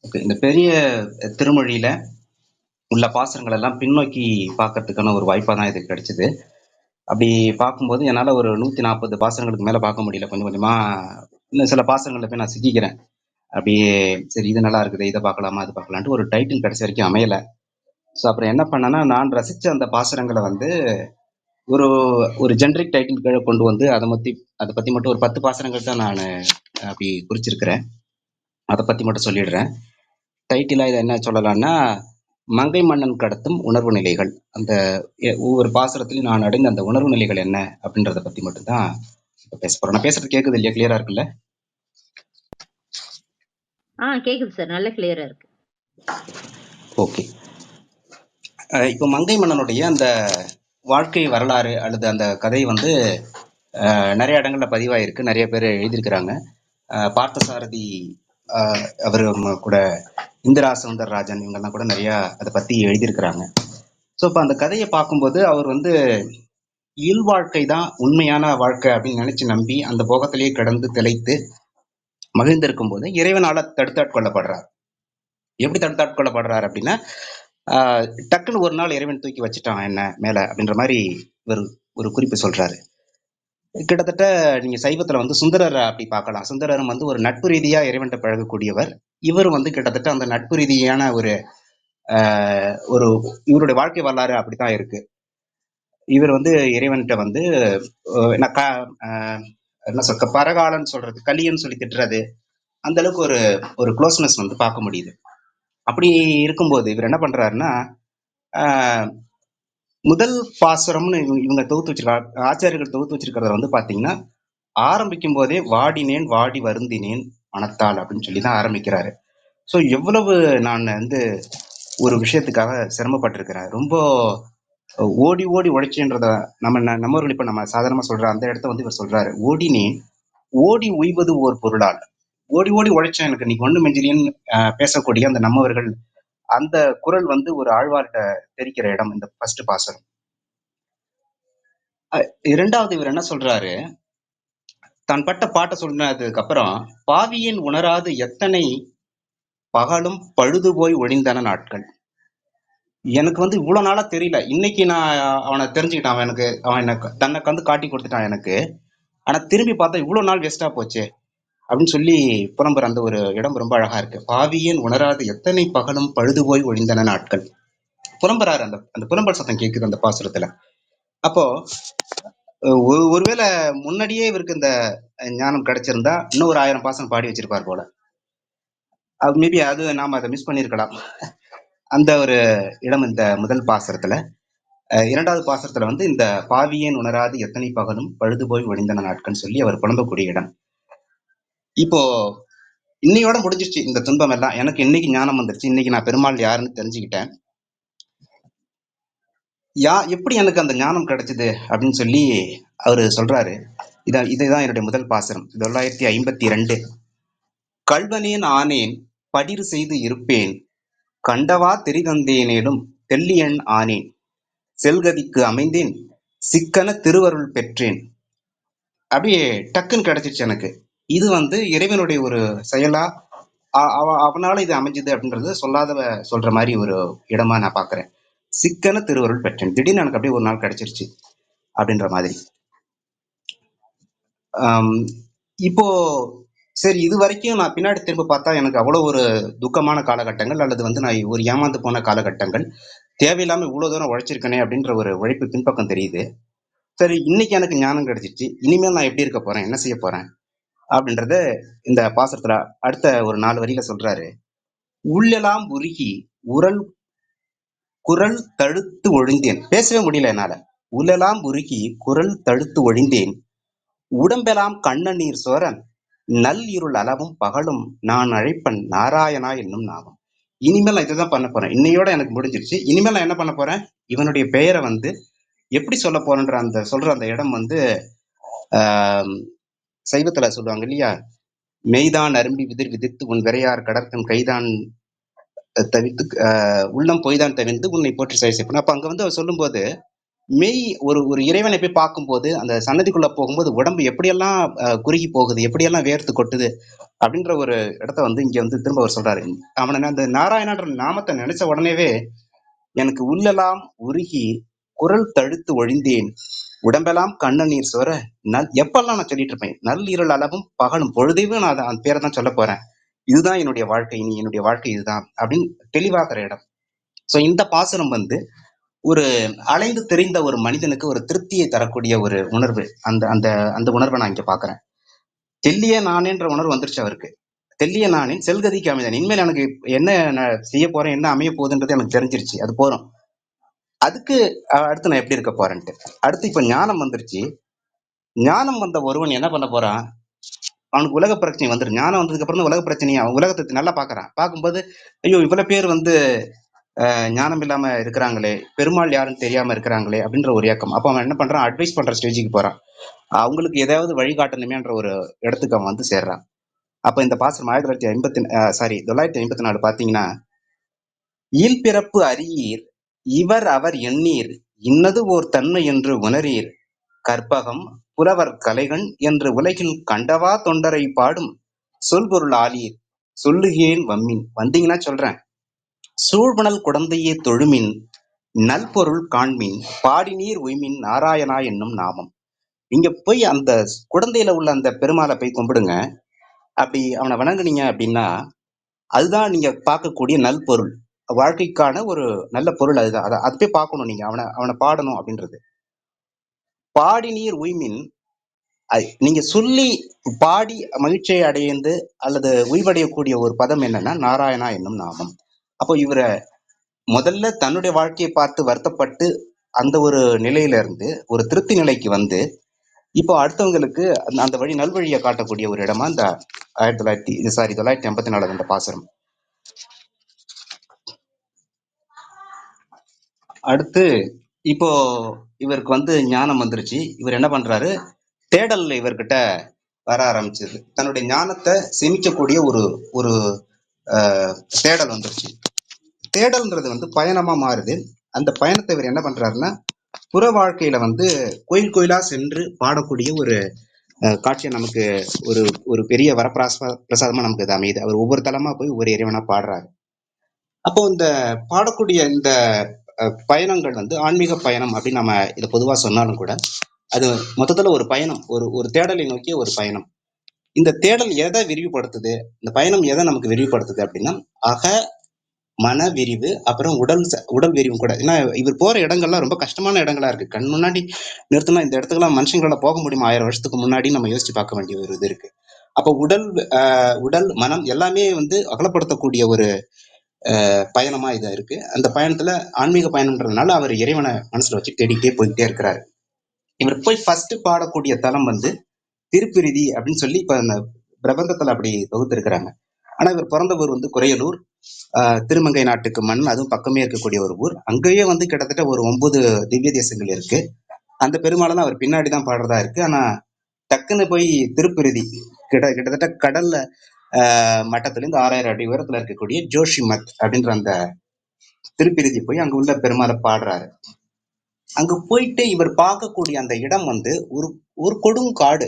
Okay. இந்த பெரிய திருமொழியில உள்ள பாசுரங்கள் எல்லாம் பின்னோக்கி பார்க்கறதுக்கான ஒரு வாய்ப்பா தான் இது கிடைச்சது. அப்படி பார்க்கும்போது என்னால ஒரு 140 பாசுரங்களுக்கு மேல பார்க்க முடியல. கொஞ்சம் கொஞ்சமா இன்னும் சில பாசுரங்கள்ல போய் நான் சிக்கிக்கிறேன். அப்படியே சரி இது நல்லா இருக்குதே, இத பார்க்கலாமா, அது பார்க்கலான்ட்டு ஒரு டைட்டில் கடைசி வரைக்கும் அமையல. ஸோ அப்புறம் என்ன பண்ணேன்னா, நான் ரசிச்ச அந்த பாசுரங்கள வந்து ஒரு ஒரு ஜெனரிக் டைட்டில் கீழ கொண்டு வந்து அத பத்தி மட்டும் ஒரு 10 பாசுரங்கள் தான் நானு அப்படி குறிச்சிருக்கிறேன். அத பத்தி மட்டும் சொல்லிடுறேன். டைட்டிலா இத என்ன சொல்லலாம்னா, மங்கை மன்னன் கடத்தும் உணர்வு நிலைகள். அந்த ஒவ்வொரு பாசுரத்திலும் நான் அடைந்த அந்த உணர்வு நிலைகள் என்ன அப்படின்றத பத்தி மட்டும் தான் இப்ப பேசப் போறோம். நான் பேசுறது கேக்குது இல்லையா? கிளியரா இருக்குல்ல? கேக்குது சார். நல்ல கிளியரா இருக்கு. ஓகே. இப்ப மங்கை மன்னனுடைய அந்த வாழ்க்கை வரலாறு அல்லது அந்த கதை வந்து நெறைய இடங்கள்ல பதிவாயிருக்கு. நெறைய பேர் எழுதியிருக்கிறாங்க. பார்த்தசாரதி அவரு கூட இந்திரா சௌந்தரராஜன் இவங்கெல்லாம் கூட நெறைய அத பத்தி எழுதியிருக்கிறாங்க. ஸோ இப்ப அந்த கதைய பார்க்கும்போது அவர் வந்து இல்வாழ்க்கை தான் உண்மையான வாழ்க்கை அப்படின்னு நினைச்சு நம்பி அந்த போகத்திலேயே கிடந்து திளைத்து மகிழ்ந்திருக்கும் போது இறைவனால தடுத்தாட்கொள்ளப்படுறார். எப்படி தடுத்தாட்கொள்ளப்படுறார் அப்படின்னா, டக்குன்னு ஒரு நாள் இறைவன் தூக்கி வச்சுட்டான் என்ன மேல அப்படின்ற மாதிரி ஒரு ஒரு குறிப்பு சொல்றாரு. கிட்டத்தட்ட நீங்க சைவத்துல வந்து சுந்தரரை அப்படி பார்க்கலாம். சுந்தரரும் வந்து ஒரு நட்பு ரீதியா இறைவன்ட்ட பழகக்கூடியவர். இவர் வந்து கிட்டத்தட்ட அந்த நட்பு ரீதியான ஒரு ஒரு இவருடைய வாழ்க்கை வரலாறு அப்படித்தான் இருக்கு. இவர் வந்து இறைவன்கிட்ட வந்து என்ன சொல்ற பரகாலன்னு சொல்றது, கலியன்னு சொல்லி திட்டுறது, அந்த அளவுக்கு ஒரு ஒரு க்ளோஸ்னஸ் வந்து பார்க்க முடியுது. அப்படி இருக்கும்போது இவர் என்ன பண்றாருன்னா, முதல் பாசுரம்னு இவங்க தொகுத்து வச்சிருக்காங்க, ஆச்சாரியர்கள் தொகுத்து வச்சிருக்கிறத வந்து பாத்தீங்கன்னா, ஆரம்பிக்கும் போதே வாடினேன் வாடி வருந்தினேன் மனத்தால் அப்படின்னு சொல்லி தான் ஆரம்பிக்கிறாரு. ஸோ எவ்வளவு நான் வந்து ஒரு விஷயத்துக்காக சிரமப்பட்டிருக்கிறேன். ரொம்ப ஓடி ஓடி உழைச்சேன்றத நம்மவர்கள் இப்ப நம்ம சாதாரணமா சொல்ற அந்த இடத்த வந்து இவர் சொல்றாரு. ஓடினேன் ஓடி உய்வது ஓர் பொருளால். ஓடி ஓடி உழைச்சேன் எனக்கு இன்னைக்கு ஒண்ணு மெஞ்சிலின்னு பேசக்கூடிய அந்த நம்மவர்கள் அந்த குரல் வந்து ஒரு ஆழ்வார்கிட்ட தெரிக்கிற இடம் இந்த ஃபர்ஸ்ட் பாசுரம். இரண்டாவது இவர் என்ன சொல்றாரு, தான் பட்ட பாட்டை சொன்னதுக்கு அப்புறம் பாவியன் உணராது எத்தனை பகலும் பழுது போய் ஒழிந்தன நாட்கள். எனக்கு வந்து இவ்வளவு நாளா தெரியல. இன்னைக்கு நான் அவனை தெரிஞ்சுக்கிட்டான். அவன் எனக்கு தன்னை வந்து காட்டி கொடுத்துட்டான் எனக்கு. ஆனா திரும்பி பார்த்தா இவ்வளவு நாள் வேஸ்டா போச்சே அப்படின்னு சொல்லி புலம்புற அந்த ஒரு இடம் ரொம்ப அழகா இருக்கு. பாவியன் உணராது எத்தனை பகலும் பழுது போய் ஒழிந்தன நாட்கள். புலம்புறாரு. அந்த அந்த புலம்பல் சத்தம் கேக்குது அந்த பாசுரத்துல. அப்போ ஒருவேளை முன்னாடியே இவருக்கு இந்த ஞானம் கிடைச்சிருந்தா இன்னும் ஒரு 1000 பாசனம் பாடி வச்சிருப்பார் போல. மேபி அது நாம அதை மிஸ் பண்ணிருக்கலாம். அந்த ஒரு இடம் இந்த முதல் பாசுரத்துல. இரண்டாவது பாசுரத்துல வந்து இந்த பாவியேன் உணராது எத்தனை பகலும் பழுது போய் ஒழிந்தன நாட்கள் சொல்லி அவர் புலம்பக்கூடிய இடம். இப்போ இன்னையோட முடிஞ்சிருச்சு இந்த துன்பம் எல்லாம். எனக்கு இன்னைக்கு ஞானம் வந்துருச்சு. இன்னைக்கு நான் பெருமாள் யாருன்னு தெரிஞ்சுக்கிட்டேன். எப்படி எனக்கு அந்த ஞானம் கிடைச்சது அப்படின்னு சொல்லி அவரு சொல்றாரு. இதுதான் என்னுடைய முதல் பாசுரம். 952. கள்வனேன் ஆனேன் படிறு செய்து இருப்பேன் கண்டவா தெரிதந்தேனேலும் தெல்லியன் ஆனேன் செல்கதிக்கு அமைந்தேன் சிக்கன திருவருள் பெற்றேன். அப்படியே டக்குன்னு கிடைச்சிருச்சு எனக்கு. இது வந்து இறைவனுடைய ஒரு செயலா அவனால இது அமைஞ்சது அப்படின்றது சொல்ற மாதிரி ஒரு இடமா நான் பாக்குறேன். சிக்கன திருவருள் பெற்றேன். திடீர்னு எனக்கு அப்படியே ஒரு நாள் கிடைச்சிருச்சு அப்படின்ற மாதிரி. இப்போ சரி, இது வரைக்கும் நான் பின்னாடி திரும்ப பார்த்தா எனக்கு அவ்வளவு ஒரு துக்கமான காலகட்டங்கள் அல்லது வந்து நான் ஒரு ஏமாந்து போன காலகட்டங்கள், தேவையில்லாம இவ்வளவு தூரம் உழைச்சிருக்கனே அப்படின்ற ஒரு உழைப்பு பின்பக்கம் தெரியுது. சரி, இன்னைக்கு எனக்கு ஞானம் கிடைச்சிருச்சு. இனிமேல் நான் எப்படி இருக்க போறேன், என்ன செய்ய போறேன் அப்படின்றத இந்த பாசுரத்துல அடுத்த ஒரு 4 வரியில சொல்றாரு. உள்ளெல்லாம் உருகி உரல் குரல் தழுத்து ஒழிந்தேன். பேசவே முடியல என்னால. உள்ளெல்லாம் உருகி குரல் தழுத்து ஒழிந்தேன் உடம்பெல்லாம் கண்ணநீர் சோர நல் இருள் அளவும் பகலும் நான் அழைப்பன் நாராயணா என்னும் நாமம். இனிமேல் நான் இதுதான் பண்ண போறேன். இன்னையோட எனக்கு முடிஞ்சிருச்சு. இனிமேல் நான் என்ன பண்ண போறேன், இவனுடைய பெயரை வந்து எப்படி சொல்ல போறேன்ற அந்த சொல்ற அந்த இடம் வந்து சைவத்துல சொல்லுவாங்க இல்லையா, மெய்தான் அரும்பி விதிர் விதித்து உன் விரையார் கடற்கன் கைதான் தவித்து உள்ளம் பொய்தான் தவிர்த்து உன்னை போற்றி செயல் செய்யணும். அப்ப அங்க வந்து அவர் சொல்லும் போது மெய் ஒரு ஒரு இறைவனை போய் பார்க்கும்போது அந்த சன்னதிக்குள்ள போகும்போது உடம்பு எப்படியெல்லாம் குறுகி போகுது, எப்படியெல்லாம் வேர்த்து கொட்டுது அப்படின்ற ஒரு இடத்த வந்து இங்க வந்து திரும்ப அவர் சொல்றாரு. அவனை அந்த நாராயணன்ற நாமத்தை நினைச்ச உடனேவே எனக்கு உள்ளெல்லாம் உருகி குரல் தழுத்து ஒழிந்தேன், உடம்பெல்லாம் கண்ணநீர் சொர. எப்பெல்லாம் நான் சொல்லிட்டு இருப்பேன், நள்ளிருள் அளவும் பகலும் பொழுதையும் நான் அந்த பேரை தான் சொல்ல போறேன். இதுதான் என்னுடைய வாழ்க்கை, இனி என்னுடைய வாழ்க்கை இதுதான் அப்படின்னு தெளிவாகிற இடம். சோ இந்த பாசுரம் வந்து ஒரு அலைந்து தெரிந்த ஒரு மனிதனுக்கு ஒரு திருப்தியை தரக்கூடிய ஒரு உணர்வு. அந்த அந்த அந்த உணர்வை நான் இங்க பாக்குறேன். தெல்லிய நானேன்ற உணர்வு வந்துருச்சு அவருக்கு. தெல்லிய நானேன் செல்கதிக்கு அமைதன். இனிமேல் எனக்கு என்ன நான் செய்ய போறேன், என்ன அமைய போகுதுன்றது எனக்கு தெரிஞ்சிருச்சு. அது போறோம். அதுக்கு அடுத்து நான் எப்படி இருக்க போறேன்ட்டு. அடுத்து இப்ப ஞானம் வந்துருச்சு. ஞானம் வந்த ஒருவன் என்ன பண்ண போறான்? அவனுக்கு உலக பிரச்சனை வந்துடும். ஞானம் வந்ததுக்கு அப்புறம் உலக பிரச்சனையை அவன் உலகத்தை நல்லா பாக்குறான். பார்க்கும்போது ஐயோ இவ்வளவு பேர் வந்து ஞானம் இல்லாம இருக்கிறாங்களே, பெருமாள் யாருன்னு தெரியாம இருக்கிறாங்களே அப்படின்ற ஒரு இயக்கம். அப்ப அவன் என்ன பண்றான், அட்வைஸ் பண்ற ஸ்டேஜுக்கு போறான். அவங்களுக்கு ஏதாவது வழிகாட்டணுமேன்ற ஒரு இடத்துக்கு அவன் வந்து சேர்றான். அப்ப இந்த பாசனம் 954 பாத்தீங்கன்னா, ஈழ்பிறப்பு அறியீர் இவர் அவர் எண்ணீர் இன்னது ஓர் தன்மை என்று உணரீர் கற்பகம் புலவர் கலைகண் என்று உலகில் கண்டவா தொண்டரை பாடும் சொல்பொருள் ஆளீர் சொல்லுகேன் வம்மின். வந்தீங்கன்னா சொல்றேன், சூழ்புணல் குடந்தையே தொழுமின் நல்பொருள் காண்மின் பாடினீர் உய்மின் நாராயணா என்னும் நாமம். இங்க போய் அந்த குடந்தையில உள்ள அந்த பெருமாளை போய் கும்பிடுங்க. அப்படி அவனை வணங்குனீங்க அப்படின்னா அதுதான் நீங்க பார்க்கக்கூடிய நல்பொருள். வாழ்க்கைக்கான ஒரு நல்ல பொருள் அதுதான். அதை போய் பார்க்கணும் நீங்க. அவனை அவனை பாடணும் அப்படின்றது. பாடினீர் உய்மின், நீங்க சொல்லி பாடி மகிழ்ச்சியை அடைந்து அல்லது உய்வடையக்கூடிய ஒரு பதம் என்னன்னா நாராயணா என்னும் நாமம். அப்போ இவரை முதல்ல தன்னுடைய வாழ்க்கையை பார்த்து வருத்தப்பட்டு அந்த ஒரு நிலையில இருந்து ஒரு திருப்தி நிலைக்கு வந்து இப்போ அடுத்தவங்களுக்கு அந்த வழி நல்வழியை காட்டக்கூடிய ஒரு இடமா இந்த 954 இந்த பாசுரம். அடுத்து இப்போ இவருக்கு வந்து ஞானம் வந்துருச்சு. இவர் என்ன பண்றாரு, தேடல் இவர்கிட்ட வர ஆரம்பிச்சது. தன்னுடைய ஞானத்தை சேமிக்கக்கூடிய ஒரு ஒரு தேடல் வந்துருச்சு. தேடல்ன்றது வந்து பயணமா மாறுது. அந்த பயணத்தை இவர் என்ன பண்றாருன்னா, புற வாழ்க்கையில வந்து கோயில் கோயிலா சென்று பாடக்கூடிய ஒரு காட்சியை நமக்கு ஒரு ஒரு பெரிய வரப்பிரசாதமா நமக்கு இது அமையுது. அவர் ஒவ்வொரு தலமா போய் ஒவ்வொரு இறைவனா பாடுறாரு. அப்போ இந்த பாடக்கூடிய இந்த பயணங்கள் வந்து ஆன்மீக பயணம் அப்படின்னு நம்ம இதை பொதுவா சொன்னாலும் கூட அது மொத்தத்துல ஒரு பயணம், ஒரு ஒரு தேடலை நோக்கிய ஒரு பயணம். இந்த தேடல் எதை விரிவுபடுத்துது, இந்த பயணம் எதை நமக்கு விரிவுபடுத்துது அப்படின்னா அக மன விரிவு, அப்புறம் உடல் விரிவு கூட. ஏன்னா இவர் போற இடங்கள்லாம் ரொம்ப கஷ்டமான இடங்களா இருக்கு. கண் முன்னாடி நிறுத்தினா இந்த இடத்துக்குலாம் மனுஷங்களால போக முடியுமா 1000 வருஷத்துக்கு முன்னாடி நம்ம யோசிச்சு பார்க்க வேண்டிய ஒரு இது இருக்கு. அப்போ உடல் மனம் எல்லாமே வந்து அகலப்படுத்தக்கூடிய ஒரு பயணமா இதா இருக்கு. அந்த பயணத்துல ஆன்மீக பயணம்ன்றதுனால அவர் இறைவனை மனசுல வச்சு தேடிக்கிட்டே போய்கிட்டே இருக்கிறாரு. இவர் போய் ஃபர்ஸ்ட் பாடக்கூடிய தலம் வந்து திருப்பிரிதி அப்படின்னு சொல்லி இப்ப அந்த பிரபந்தத்துல அப்படி தொகுத்திருக்கிறாங்க. ஆனா இவர் பிறந்த ஊர் வந்து குறையலூர், திருமங்கை நாட்டுக்கு மண், அதுவும் பக்கமே இருக்கக்கூடிய ஒரு ஊர். அங்கேயே வந்து கிட்டத்தட்ட ஒரு 9 திவ்ய தேசங்கள் இருக்கு. அந்த பெருமாளெல்லாம் அவர் பின்னாடிதான் பாடுறதா இருக்கு. ஆனா டக்குன்னு போய் திருப்பிரிதி கிட்டத்தட்ட கடல்ல மட்டத்துல இருந்து 6000 அடி உயரத்துல இருக்கக்கூடிய ஜோஷிமத் அப்படின்ற அந்த திருப்பிரிதி போய் அங்க உள்ள பெருமாளை பாடுறாரு. அங்க போயிட்டு இவர் பார்க்கக்கூடிய அந்த இடம் வந்து ஒரு ஒரு கொடுங்காடு.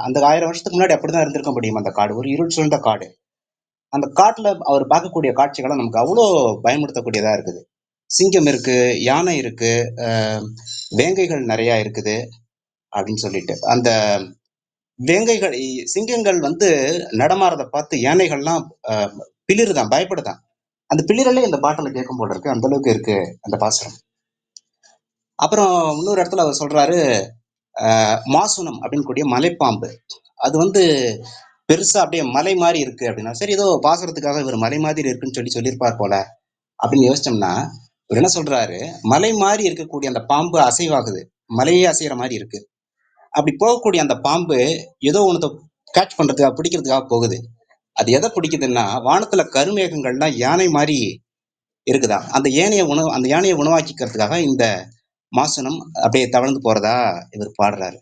அந்த 1000 வருஷத்துக்கு முன்னாடி அப்படிதான் இருந்திருக்க முடியும். அந்த காடு ஒரு இருள் சூழ்ந்த காடு. அந்த காட்டுல அவர் பார்க்கக்கூடிய காட்சிகளை நமக்கு அவ்வளோ பயமுறுத்தக்கூடியதா இருக்குது. சிங்கம் இருக்கு, யானை இருக்கு, வேங்கைகள் நிறைய இருக்குது அப்படின்னு சொல்லிட்டு அந்த வேங்கைகள் சிங்கங்கள் வந்து நடமாறத பார்த்து யானைகள்லாம் பிளிருதான், பயப்படுதான். அந்த பிளிரலே இந்த பாட்டில கேட்கும் போல இருக்கு. அந்த அளவுக்கு இருக்கு அந்த பாசுரம். அப்புறம் இன்னொரு இடத்துல அவர் சொல்றாரு, மாசுனம் அப்படின்னு கூடிய மலைப்பாம்பு அது வந்து பெருசா அப்படியே மலை மாதிரி இருக்கு அப்படின்னா, சரி ஏதோ பாசுரத்துக்காக இவர் மலை மாதிரி இருக்குன்னு சொல்லியிருப்பார் போல அப்படின்னு யோசிச்சோம்னா, இவர் என்ன சொல்றாரு, மலை மாதிரி இருக்கக்கூடிய அந்த பாம்பு அசைவாகுது, மலையே அசைகிற மாதிரி இருக்கு. அப்படி போகக்கூடிய அந்த பாம்பு ஏதோ ஒன்று கேட்ச் பண்றதுக்காக பிடிக்கிறதுக்காக போகுது. அது எதை பிடிக்குதுன்னா, வானத்துல கருமேகங்கள்லாம் யானை மாதிரி இருக்குதான். அந்த யானையை உணவாக்கிக்கிறதுக்காக இந்த மாசுனம் அப்படியே தவழ்ந்து போறதா இவர் பாடுறாரு.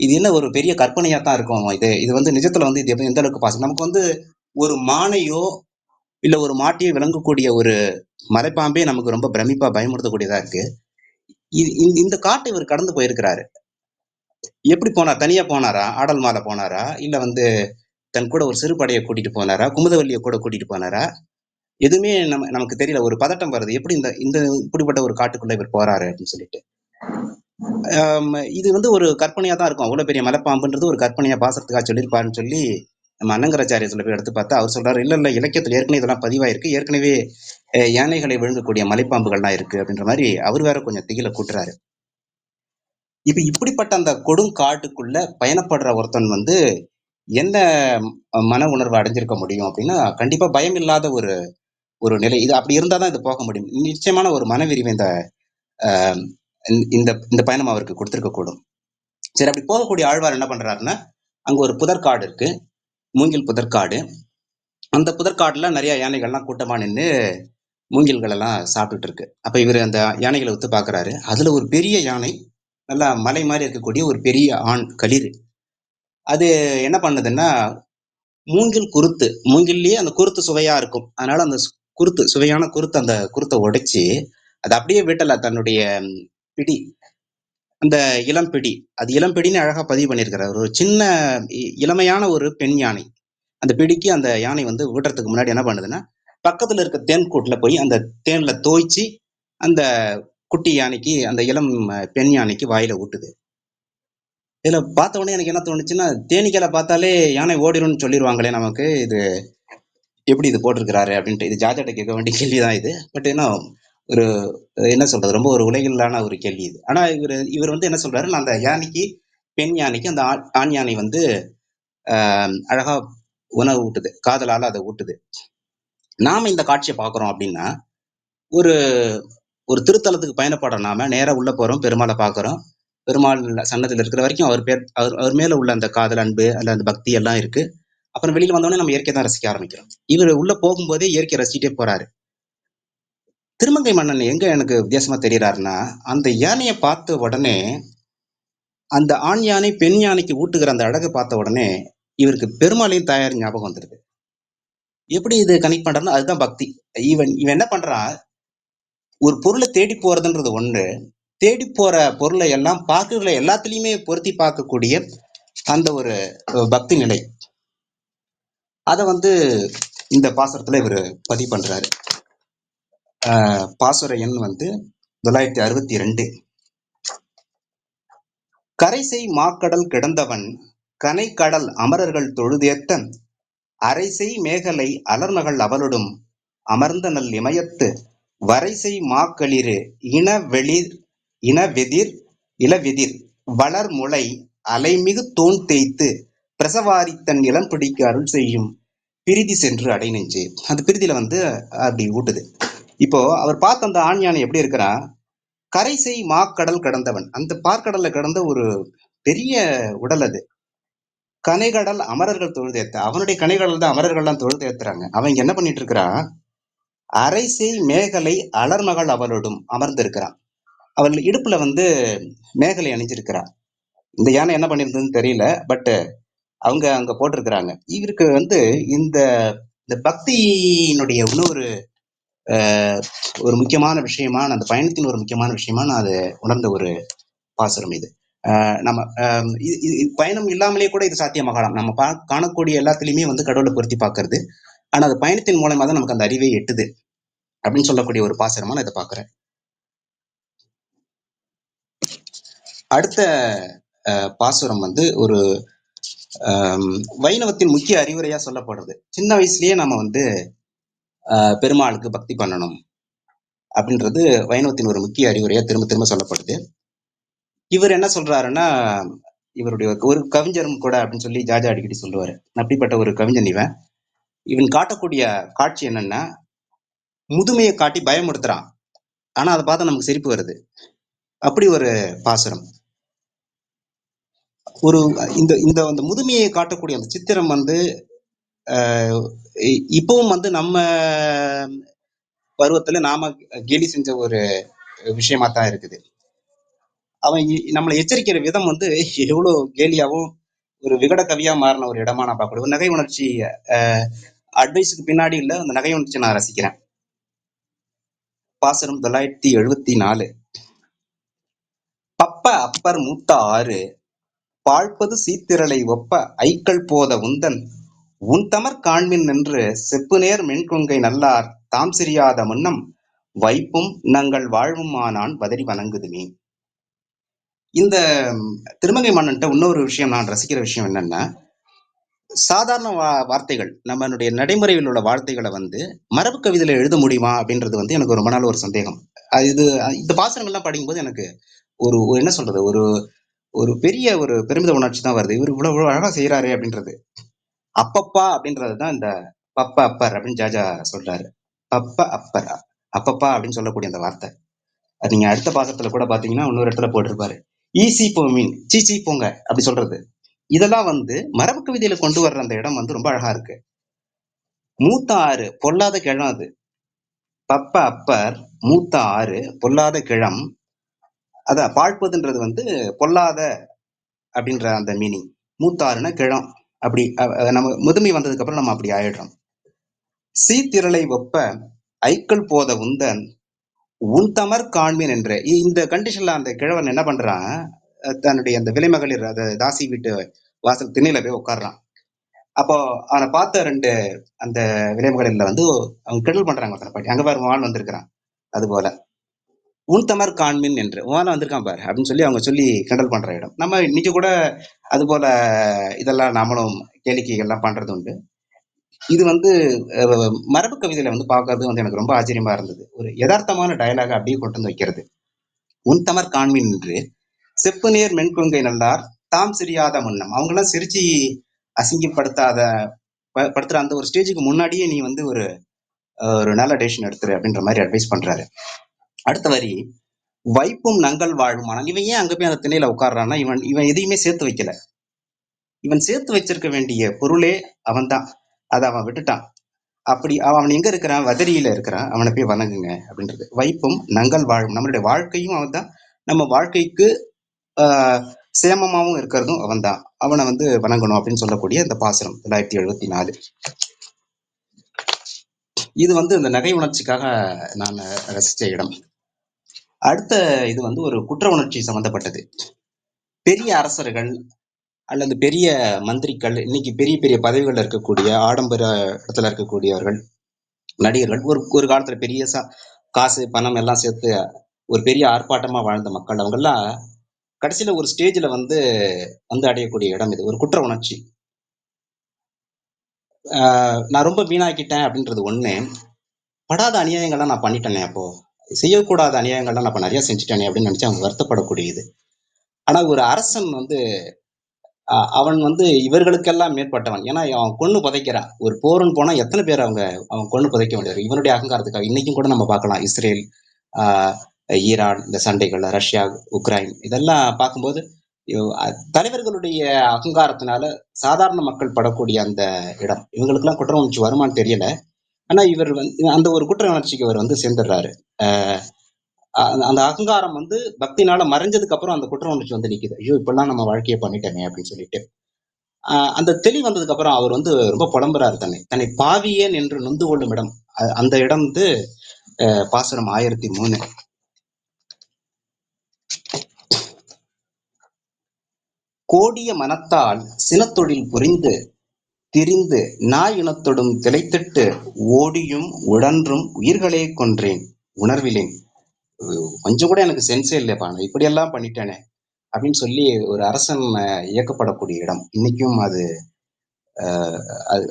இது என்ன ஒரு பெரிய கற்பனையா தான் இருக்கும். இது வந்து நிஜத்துல வந்து இது எந்த அளவுக்கு பாசம். நமக்கு வந்து ஒரு மானையோ இல்ல ஒரு மாட்டையோ விளங்கக்கூடிய ஒரு மலைப்பாம்பே நமக்கு ரொம்ப பிரமிப்பா பயமுறுத்தக்கூடியதா இருக்கு. இந்த காட்டை இவர் கடந்து போயிருக்கிறாரு. எப்படி போனார்? தனியா போனாரா? ஆடல் மாலை போனாரா? இல்ல வந்து தன் கூட ஒரு சிறு படையை கூட்டிட்டு போனாரா? குமுதவல்லிய கூட கூட்டிட்டு போனாரா? எதுவுமே நமக்கு தெரியல. ஒரு பதட்டம் வருது. எப்படி இந்த இந்த இப்படிப்பட்ட ஒரு காட்டுக்குள்ள இவர் போறாரு அப்படின்னு சொல்லிட்டு. இது வந்து ஒரு கற்பனையா தான் இருக்கும். அவ்வளவு பெரிய மலைப்பாம்புன்றது ஒரு கற்பனையா பாசறதுக்காக சொல்லியிருப்பாருன்னு சொல்லி நம்ம அன்னங்கராச்சாரிய சொல்ல போய் எடுத்து பார்த்தா அவர் சொல்றாரு, இல்ல இலக்கியத்துல ஏற்கனவே இதெல்லாம் பதிவாயிருக்கு. ஏற்கனவே யானைகளை விழுங்கக்கூடிய மலைப்பாம்புகள்லாம் இருக்கு அப்படின்ற மாதிரி அவர் வேற கொஞ்சம் திகில கூட்டுறாரு. இப்ப இப்படிப்பட்ட அந்த கொடுங்காட்டுக்குள்ள பயணப்படுற ஒருத்தன் வந்து என்ன மன உணர்வு அடைஞ்சிருக்க முடியும் அப்படின்னா, கண்டிப்பா பயம் இல்லாத ஒரு ஒரு நிலை. இது அப்படி இருந்தாதான் இது போக முடியும். நிச்சயமான ஒரு மனவிரிவை இந்த இந்த இந்த பயணம் அவருக்கு கொடுத்திருக்க கூடும். சரி, அப்படி போகக்கூடிய ஆழ்வார் என்ன பண்றாருன்னா, அங்க ஒரு புதற்காடு இருக்கு, மூங்கில் புதற்காடு. அந்த புதற்காட்டுல நிறைய யானைகள்லாம் கூட்டமா நின்று மூங்கில்கள் எல்லாம் சாப்பிட்டுட்டு இருக்கு. அப்ப இவர் அந்த யானைகளை உத்து பாக்குறாரு. அதுல ஒரு பெரிய யானை, நல்லா மலை மாதிரி இருக்கக்கூடிய ஒரு பெரிய ஆண் களிறு. அது என்ன பண்ணுதுன்னா, மூங்கில்லயே அந்த குருத்து சுவையா இருக்கும். அதனால அந்த குருத்து சுவையான குருத்து, அந்த குருத்தை உடைச்சு அதை அப்படியே வீட்டல தன்னுடைய பிடி, அந்த இளம்பிடி, அது இளம்பிடின்னு அழகா பதிவு பண்ணியிருக்கிறார். ஒரு சின்ன இளமையான ஒரு பெண் யானை. அந்த பிடிக்கு அந்த யானை வந்து விடுறதுக்கு முன்னாடி என்ன பண்ணுதுன்னா, பக்கத்துல இருக்க தேன் கூட்டுல போய் அந்த தேன்ல தோய்ச்சி அந்த குட்டி யானைக்கு, அந்த இளம் பெண் யானைக்கு வாயில ஊட்டுது. இதுல பார்த்த உடனே எனக்கு என்ன தோணுச்சுன்னா, தேனீக்களை பார்த்தாலே யானை ஓடிடும்னு சொல்லிடுவாங்களே நமக்கு. இது எப்படி இது போட்டிருக்கிறாரு அப்படின்ட்டு, இது ஜார்ஜாட்ட கேட்க வேண்டிய கேள்விதான் இது. பட் என்ன ஒரு என்ன சொல்றது, ரொம்ப ஒரு உலகிலான ஒரு கேள்வி இது. ஆனா இவர் வந்து என்ன சொல்றாரு, நான் அந்த யானைக்கு, பெண் யானைக்கு அந்த ஆண் யானை வந்து அழகா உணவு ஊட்டுது, காதலால அதை ஊட்டுது. நாம இந்த காட்சியை பாக்குறோம் அப்படின்னா, ஒரு ஒரு திருத்தலத்துக்கு பயணப்படுற நாம நேரா உள்ள போறோம், பெருமாளை பாக்குறோம். பெருமாள் சன்னதியில் இருக்கிற வரைக்கும் அவர் மேல உள்ள அந்த காதல், அன்பு, அல்ல அந்த பக்தி எல்லாம் இருக்கு. அப்புறம் வெளியில வந்தோடனே நம்ம இயற்கை தான் ரசிக்க ஆரம்பிக்கிறோம். இவர் உள்ள போகும்போதே இயற்கை ரசிச்சுட்டே போறாரு. திருமங்கை மன்னன் எங்க எனக்கு வித்தியாசமா தெரியறாருன்னா, அந்த யானையை பார்த்த உடனே, அந்த ஆண் யானை பெண் யானைக்கு ஊட்டுகிற அந்த அழகை பார்த்த உடனே இவருக்கு பெருமாளையும் தாயார் ஞாபகம் வந்துருது. எப்படி இது கனெக்ட் பண்றாருன்னா, அதுதான் பக்தி. இவன் என்ன பண்றான், ஒரு பொருளை தேடி போறதுன்றது ஒண்ணு, தேடி போற பொருளை எல்லாம் பார்க்கல எல்லாத்துலயுமே பொருத்தி பார்க்கக்கூடிய அந்த ஒரு பக்தி நிலை, அத வந்து இந்த பாசுரத்துல இவர் பதிவு பண்றாரு. பாசுர எண் வந்து 962. கரைசை மாக்கடல் கிடந்தவன் கனைக்கடல் அமரர்கள் தொழுதேத்த அரைசை மேகலை அலர்மகள் அவளுடும் அமர்ந்த நல் இமயத்து வரைசை மாக்களிறு இளவெதிர் வளர்முளை அலைமிகு தோன் தேய்த்து பிரசவாரி தன் இளம் பிடிக்க அருள் செய்யும் பிரிதி சென்று அடை நெஞ்சு. அந்த பிரிதியில வந்து அப்படி ஊட்டுது. இப்போ அவர் பார்த்த அந்த ஆண் யானை எப்படி இருக்கிறா, கரைசை மாக்கடல் கடந்தவன், அந்த பார்க்கடல்ல கடந்த ஒரு பெரிய உடல் அது. கனைகடல் அமரர்கள் தொழுதேத்த, அவனுடைய கனைகடல் தான் அமரர்கள்லாம் தொழுதேத்துறாங்க. அவன் இங்க என்ன பண்ணிட்டு இருக்கிறான், அரைசை மேகலை அலர்மகள் அவளோடும் அமர்ந்து இருக்கிறான். அவள் இடுப்புல வந்து மேகலை அணிஞ்சிருக்கிறான். இந்த யானை என்ன பண்ணிருந்ததுன்னு தெரியல, பட் அவங்க அங்க போட்டிருக்கிறாங்க. இவருக்கு வந்து இந்த இந்த பக்தியினுடைய இன்னொரு ஒரு முக்கியமான விஷயமா, அந்த பயணத்தின் ஒரு முக்கியமான விஷயமா நான் அதை உணர்ந்த ஒரு பாசுரம் இது. நம்ம பயணம் இல்லாமலே கூட இது சாத்தியமாகலாம். நம்ம காணக்கூடிய எல்லாத்துலயுமே வந்து கடவுளை பொருத்தி பார்க்கறது. ஆனா அது பயணத்தின் மூலமா தான் நமக்கு அந்த அறிவை எட்டுது அப்படின்னு சொல்லக்கூடிய ஒரு பாசுரமா நான் இதை பாக்குறேன். அடுத்த பாசுரம் வந்து ஒரு வைணவத்தின் முக்கிய அறிவுரையா சொல்லப்படுறது. சின்ன வயசுலயே நம்ம வந்து பெருமாளுக்கு பக்தி பண்ணணும் அப்படின்றது வைணவத்தின் ஒரு முக்கிய அறிவுரையா திரும்ப திரும்ப சொல்லப்படுது. இவர் என்ன சொல்றாருன்னா, இவருடைய ஒரு கவிஞரும் கூட அப்படின்னு சொல்லி ஜாஜா அடிக்கடி சொல்லுவாரு. அப்படிப்பட்ட ஒரு கவிஞன் இவன் காட்டக்கூடிய காட்சி என்னன்னா, முதுமையை காட்டி பயமுறுத்துறான். ஆனா அதை பார்த்தா நமக்கு சிரிப்பு வருது. அப்படி ஒரு பாசுரம். ஒரு இந்த இந்த அந்த முதுமையை காட்டக்கூடிய அந்த சித்திரம் வந்து இப்பவும் வந்து நம்ம பருவத்துல நாம கேலி செஞ்ச ஒரு விஷயமா தான் இருக்குது. அவன் நம்மளை எச்சரிக்கிற விதம் வந்து எவ்வளவு கேலியாவும் ஒரு விகட கவியா மாறின ஒரு இடமா நான் பார்க்கக்கூடிய ஒரு நகை உணர்ச்சி அட்வைஸுக்கு பின்னாடி இல்ல, அந்த நகை உணர்ச்சி நான் ரசிக்கிறேன். பாசுரம் 974. அப்பர் மூத்த ஆறு பாழ்ப்பது சீத்திரளை ஒப்ப ஐக்கள் போத உந்தன் உன்தமர் காண்மின் நின்று செப்புநேர் மென்கொங்கை நல்லார் தாம் சிறியாத முன்னம் வைப்பும் நங்கள் வாழ்வுமானான் வதறி வணங்குதுமே. இந்த திருமங்கை மன்னன்ட்ட இன்னொரு விஷயம் நான் ரசிக்கிற விஷயம் என்னன்னா, சாதாரண வார்த்தைகள் நம்மளுடைய நடைமுறையில் உள்ள வார்த்தைகளை மரபு கவிதையில எழுத முடியுமா அப்படின்றது எனக்கு ரொம்ப நாள் ஒரு சந்தேகம். இது இந்த பாசனங்கள்லாம் படிக்கும்போது எனக்கு ஒரு என்ன சொல்றது, ஒரு ஒரு பெரிய ஒரு பெருமித உணர்ச்சி தான் வருது. இவர் இவ்வளவு அழகா செய்யறாரு அப்படின்றது. அப்பப்பா அப்படின்றதுதான் இந்த பப்ப அப்பர் அப்படின்னு ஜாஜா சொல்றாரு. பப்ப அப்பர், அப்பப்பா அப்படின்னு சொல்லக்கூடிய அந்த வார்த்தை, அது நீங்க அடுத்த பாசத்துல கூட பாத்தீங்கன்னா இன்னொரு இடத்துல போட்டிருப்பாரு. ஈசி போமீன் சீச்சி போங்க அப்படி சொல்றது. இதெல்லாம் மரபு கவிதையில கொண்டு வர்ற அந்த இடம் ரொம்ப அழகா இருக்கு. மூத்த ஆறு பொல்லாத கிழம் அது. பப்ப அப்பர் மூத்த ஆறு பொல்லாத கிழம். அத பாழ்ப்பதுன்றது பொல்லாத அப்படின்ற அந்த மீனிங். மூத்த ஆறுனா கிழம். அப்படி நம்ம முதுமை வந்ததுக்கு அப்புறம் நம்ம அப்படி ஆயிடுறோம். சீத்திரளை ஒப்ப ஐக்கள் போத உந்தன் உன் தமர் காண்மீன் என்ற இந்த கண்டிஷன்ல அந்த கிழவன் என்ன பண்றான், தன்னுடைய அந்த விலைமகளிர் தாசி வீட்டு வாசல் திண்ணையில போய் உட்கார்றான். அப்போ அவனை பார்த்த ரெண்டு அந்த விலைமகளிர்ல அவங்க கிண்டல் பண்றாங்க ஒருத்தனை பாட்டி. அங்க பாரு வான் வந்திருக்கிறான். அது போல உன் தமர் காண்மின் என்று வான் வந்திருக்கான் பாரு அப்படின்னு சொல்லி அவங்க சொல்லி கிண்டல் பண்ற இடம். நம்ம இன்னைக்கு கூட அது போல இதெல்லாம் நம்மளும் கேளிக்கைகள்லாம் பண்றது உண்டு. இது மரபு கவிதையில பார்க்கறது எனக்கு ரொம்ப ஆச்சரியமா இருந்தது. ஒரு யதார்த்தமான டயலாக அப்படியே கொண்டு வைக்கிறது. உன் தமர் காண்மின் என்று செப்பு நேர் மென்கொங்கை நல்லார் தாம் சிரியாத முன்னம். அவங்கெல்லாம் சிரிச்சு அசிங்கப்படுத்தாத படுத்துற அந்த ஒரு ஸ்டேஜுக்கு முன்னாடியே நீ ஒரு ஒரு நல்ல டெசிஷன் எடுத்துரு அப்படின்ற மாதிரி அட்வைஸ் பண்றாரு. அடுத்த வரி, வைப்பும் நங்கள் வாழும். இவன் ஏன் அங்க போய் அந்த திணையில உட்கார்றான்னா, இவன் எதையுமே சேர்த்து வைக்கல. இவன் சேர்த்து வச்சிருக்க வேண்டிய பொருளே அவன் தான். அதை அவன் விட்டுட்டான். அப்படி அவன் எங்க இருக்கிறான், வதரியில இருக்கிறான். அவனை போய் வணங்குங்க அப்படின்றது. வைப்பும் நங்கள் வாழும், நம்மளுடைய வாழ்க்கையும் அவன் தான். நம்ம வாழ்க்கைக்கு சேமமாவும் இருக்கிறதும் அவன் தான். அவனை வணங்கணும் அப்படின்னு சொல்லக்கூடிய இந்த பாசுரம் 974. இது இந்த நகை உணர்ச்சிக்காக நான் ரசிச்ச இடம். அடுத்த இது ஒரு குற்ற உணர்ச்சி சம்பந்தப்பட்டது. பெரிய அரசர்கள் அல்லது பெரிய மந்திரிகள், இன்னைக்கு பெரிய பெரிய பதவிகள் இருக்கக்கூடிய ஆடம்பர இடத்துல இருக்கக்கூடியவர்கள், நடிகர்கள், ஒரு காலத்துல பெரிய காசு பணம் எல்லாம் சேர்த்து ஒரு பெரிய ஆர்ப்பாட்டமா வாழ்ந்த மக்கள், அவங்க எல்லாம் கடைசியில ஒரு ஸ்டேஜ்ல அடையக்கூடிய இடம் இது. ஒரு குற்ற உணர்ச்சி. நான் ரொம்ப வீணாக்கிட்டேன் அப்படின்றது ஒண்ணு. படாத அநியாயங்கள்லாம் நான் பண்ணிட்டேனே, அப்போ செய்யக்கூடாத அநியாயங்கள்லாம் நான் நிறைய செஞ்சுட்டேனே அப்படின்னு நினைச்சு அவங்க வருத்தப்படக்கூடியது. ஆனா ஒரு அரசன் அவன் இவர்களுக்கெல்லாம் மேற்பட்டவன். ஏன்னா அவன் கொன்னு புதைக்கிறான். ஒரு போர்னு போனா எத்தனை பேர் அவன் கொன்னு புதைக்க வேண்டியது. இவனுடைய அகங்காரத்துக்காக இன்னைக்கும் கூட நம்ம பார்க்கலாம். இஸ்ரேல், ஈரான், இந்த சண்டைகள், ரஷ்யா, உக்ரைன், இதெல்லாம் பார்க்கும்போது தலைவர்களுடைய அகங்காரத்தினால சாதாரண மக்கள் படக்கூடிய அந்த இடம். இவங்களுக்கெல்லாம் குற்ற உணர்ச்சி வருமானு தெரியல. ஆனா இவர் அந்த ஒரு குற்ற உணர்ச்சிக்கு அவர் சேர்ந்துடுறாரு. அந்த அகங்காரம் பக்தினால மறைஞ்சதுக்கு அப்புறம் அந்த குற்ற உணர்ச்சி நிக்குது. ஐயோ இப்பெல்லாம் நம்ம வாழ்க்கையை பண்ணிட்டேனே அப்படின்னு சொல்லிட்டு. அந்த தெளி வந்ததுக்கு அப்புறம் அவர் ரொம்ப புலம்புறாரு. தன்னை பாவியேன் என்று நொந்து கொள்ளும் இடம். அந்த இடம் பாசுரம் 1003. கோடிய மனத்தால் சினத்தொழில் புரிந்து திரிந்து நாய் இனத்தொடும் திளைத்திட்டு ஓடியும் உழன்றும் உயிர்களே கொன்றேன் உணர்விலேன். கொஞ்சம் கூட எனக்கு சென்ஸே இல்லைப்பா, நான் இப்படியெல்லாம் பண்ணிட்டேனே அப்படின்னு சொல்லி ஒரு அரசன் இயக்கப்படக்கூடிய இடம். இன்னைக்கும் அது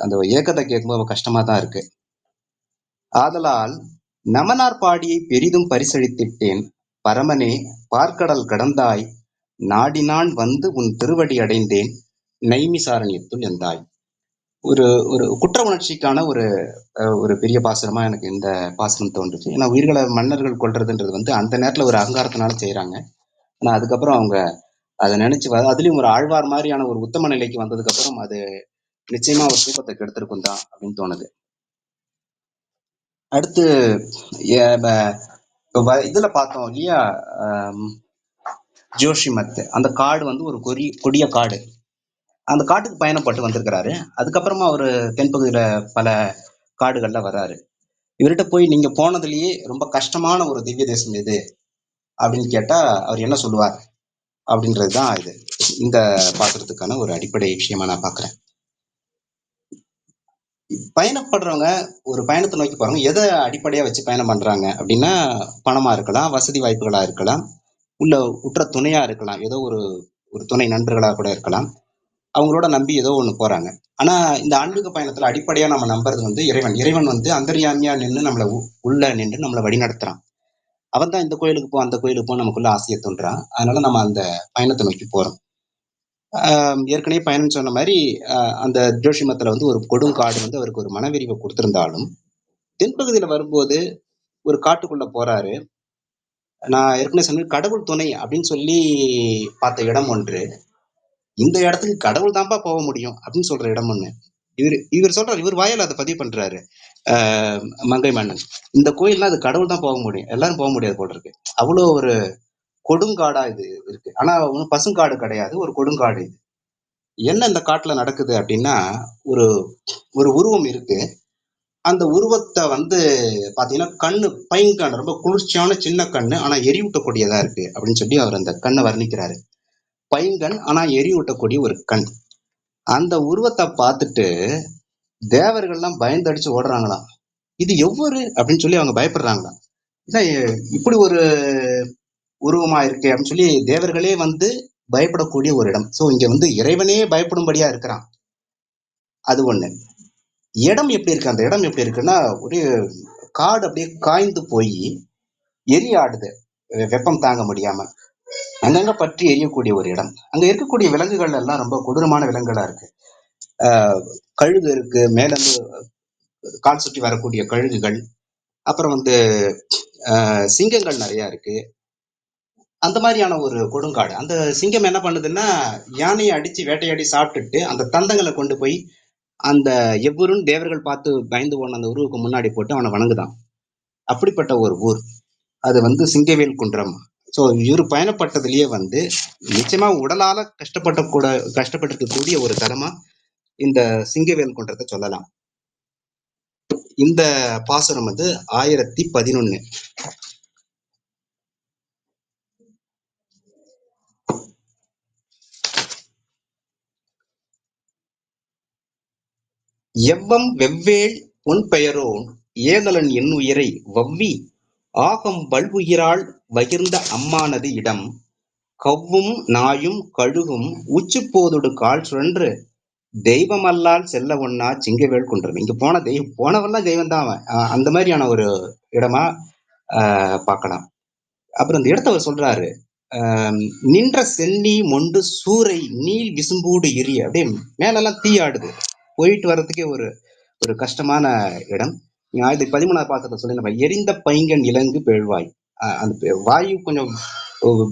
அந்த இயக்கத்தை கேட்கும்போது கஷ்டமா தான் இருக்கு. ஆதலால் நமனார் பாடியை பெரிதும் பரிசளித்திட்டேன் பரமனே பார்க்கடல் கடந்தாய் நாடினான் உன் திருவடி அடைந்தேன் நைமிசாரண்யத்துள் எந்தாய். ஒரு ஒரு குற்ற உணர்ச்சிக்கான ஒரு ஒரு பெரிய பாசுரமா எனக்கு இந்த பாசுரம் தோன்றுச்சு. ஏன்னா உயிர்களை மன்னர்கள் கொள்றதுன்றது அந்த நேரத்துல ஒரு அகங்காரத்தினால செய்யறாங்க. ஆனா அதுக்கப்புறம் அவங்க அதை நினைச்சு அதுலயும் ஒரு ஆழ்வார் மாதிரியான ஒரு உத்தம நிலைக்கு வந்ததுக்கு அப்புறம் அது நிச்சயமா ஒரு தூக்கத்தை கெடுத்திருக்கும் தான் அப்படின்னு தோணுது. அடுத்து இதுல பார்த்தோம் இல்லையா, ஜோஷிமத், அந்த காடு ஒரு கொடிய காடு. அந்த காட்டுக்கு பயணப்பட்டு வந்திருக்கிறாரு. அதுக்கப்புறமா அவரு தென்பகுதியில பல காடுகள்ல வர்றாரு. இவர்கிட்ட போய் நீங்க போனதுலயே ரொம்ப கஷ்டமான ஒரு திவ்ய தேசம் எது அப்படின்னு கேட்டா அவர் என்ன சொல்லுவார்? அப்படின்றதுதான் இது இந்த பாக்குறதுக்கான ஒரு அடிப்படை விஷயமா நான் பாக்குறேன். பயணப்படுறவங்க ஒரு பயணத்தை நோக்கி போறவங்க எதை அடிப்படையா வச்சு பயணம் பண்றாங்க அப்படின்னா, பணமா இருக்கலாம், வசதி வாய்ப்புகளா இருக்கலாம், உள்ள உற்ற துணையா இருக்கலாம், ஏதோ ஒரு ஒரு துணை நண்பர்களா கூட இருக்கலாம். அவங்களோட நம்பி ஏதோ ஒண்ணு போறாங்க. ஆனா இந்த ஆன்மீக பயணத்துல அடிப்படையா நம்ம நம்புறது வந்து இறைவன். இறைவன் வந்து அந்தர்யாமியா நின்னு நம்மள உள்ள நின்று நம்மள வழிநடத்துறான். அவன் தான் இந்த கோயிலுக்கு போ, அந்த கோயிலுக்கு போ நமக்குள்ள ஆசைய தூண்டுறான். அதனால நம்ம அந்த பயணத்தை நோக்கி போறோம். ஏற்கனவே பயணம் சொன்ன மாரி, அந்த ஜோஷிமத்துல வந்து ஒரு கொடுங்காடு வந்து அவருக்கு ஒரு மனவிரிவ குடுத்திருந்தாலும், தென்பகுதியில வரும்போது ஒரு காட்டுக்குள்ள போறாரு. நான் ஏற்கனவே சொன்னேன், கடவுள் துணை அப்படின்னு சொல்லி பார்த்த இடம் ஒன்று. இந்த இடத்துக்கு கடவுள் தான்ப்பா போக முடியும் அப்படின்னு சொல்ற இடம் ஒண்ணு. இவர் சொல்றாரு, இவர் வாயால அதை பதிவு பண்றாரு. மங்கை மன்னன், இந்த கோயில்னா அது கடவுள் தான் போக முடியும், எல்லாரும் போக முடியாது போல இருக்கு. அவ்வளோ ஒரு கொடுங்காடா இது இருக்கு. ஆனா ஒன்றும் பசுங்காடு கிடையாது, ஒரு கொடுங்காடு இது. என்ன இந்த காட்டுல நடக்குது அப்படின்னா, ஒரு ஒரு உருவம் இருக்கு. அந்த உருவத்தை வந்து பாத்தீங்கன்னா கண்ணு பைங்கண்ணு, ரொம்ப குளிர்ச்சியான சின்ன கண்ணு, ஆனா எரியூட்டக்கூடியதா இருக்கு அப்படின்னு சொல்லி அவர் அந்த கண்ணை வர்ணிக்கிறாரு. பைங்கண் ஆனா எரியூட்டக்கூடிய ஒரு கண். அந்த உருவத்தை பார்த்துட்டு தேவர்கள்லாம் பயந்து அடிச்சு ஓடுறாங்களாம். இது எவ்வரு அப்படின்னு சொல்லி அவங்க பயப்படுறாங்களாம். இப்படி ஒரு உருவமா இருக்கே அப்படின்னு சொல்லி தேவர்களே வந்து பயப்படக்கூடிய ஒரு இடம். சோ இங்க வந்து இறைவனே பயப்படும்படியா இருக்கிறான். அது ஒண்ணு. இடம் எப்படி இருக்கு, அந்த இடம் எப்படி இருக்குன்னா, ஒரு காடு அப்படியே காய்ந்து போய் எரி ஆடுது, வெப்பம் தாங்க முடியாம. அங்கங்க பற்றி எரியக்கூடிய ஒரு இடம். அங்க இருக்கக்கூடிய விலங்குகள் எல்லாம் ரொம்ப கொடூரமான விலங்குகளா இருக்கு. கழுகு இருக்கு, மேல இருந்து கால் சுற்றி வரக்கூடிய கழுகுகள், அப்புறம் வந்து சிங்கங்கள் நிறைய இருக்கு. அந்த மாதிரியான ஒரு கொடுங்காடு. அந்த சிங்கம் என்ன பண்ணுதுன்னா, யானையை அடிச்சு வேட்டையாடி சாப்பிட்டுட்டு அந்த தந்தங்களை கொண்டு போய் அந்த எவ்வூருன்னு தேவர்கள் பார்த்து பயந்து போன அந்த உருவுக்கு முன்னாடி போட்டு அவனை வணங்குதான். அப்படிப்பட்ட ஒரு ஊர். அது வந்து சிங்கவேல் குன்றம். ஸோ இவர் பயணப்பட்டதுலயே வந்து நிச்சயமா உடலால கஷ்டப்பட்டிருக்கக்கூடிய ஒரு தலமா இந்த சிங்கவேல் குன்றத்தை சொல்லலாம். இந்த பாசுரம் வந்து 1011. எவ்வம் வெவ்வேள் பொன் பெயரோன் ஏதலன் என் உயிரை வவ்வி ஆகம் வல்வுயிரால் வகிர்ந்த அம்மானது இடம் கவ்வும் நாயும் கழுகும் உச்சிப்போதொடு கால் சுழன்று தெய்வமல்லால் செல்ல ஒண்ணா சிங்கவேல் குன்றம். இங்க போன தெய்வம், போனவெல்லாம் தெய்வம் தான் அவன். அந்த மாதிரியான ஒரு இடமா பார்க்கலாம். அப்புறம் இந்த இடத்த அவர் சொல்றாரு, நின்ற சென்னி மொண்டு சூறை நீள் விசும்பூடு எரிய, அப்படியே மேலெல்லாம் தீ ஆடுது. போயிட்டு வர்றதுக்கே ஒரு ஒரு கஷ்டமான இடம். 13வது பாசத்துல சொல்லி எரிந்த பைங்கன் இலங்கு பேழ்வாய். அந்த வாயு கொஞ்சம்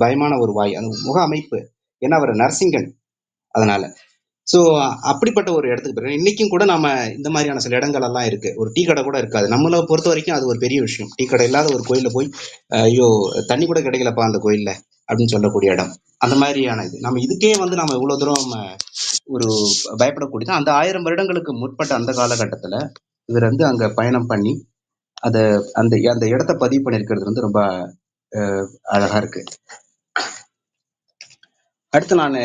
பயமான ஒரு வாய், அந்த முக அமைப்பு. ஏன்னா அவர் நரசிங்கன், அதனால. சோ அப்படிப்பட்ட ஒரு இடத்துக்கு போயிருக்கோம். இன்னைக்கும் கூட நாம இந்த மாதிரியான சில இடங்கள் எல்லாம் இருக்கு. ஒரு டீ கடை கூட இருக்காது. நம்மளை பொறுத்த வரைக்கும் அது ஒரு பெரிய விஷயம். டீ கடை இல்லாத ஒரு கோயில்ல போய் ஐயோ தண்ணி கூட கிடைக்கலப்பா அந்த கோயில்ல அப்படின்னு சொல்லக்கூடிய இடம். அந்த மாதிரியான இது நம்ம இதுக்கே வந்து நம்ம இவ்வளவு தூரம் ஒரு பயப்படக்கூடியது. அந்த 1000 வருடங்களுக்கு முற்பட்ட அந்த காலகட்டத்துல இவர் வந்து அங்க பயணம் பண்ணி அத அந்த அந்த இடத்த பதிவு பண்ணிருக்கிறது வந்து ரொம்ப அழகா இருக்கு. அடுத்து நான்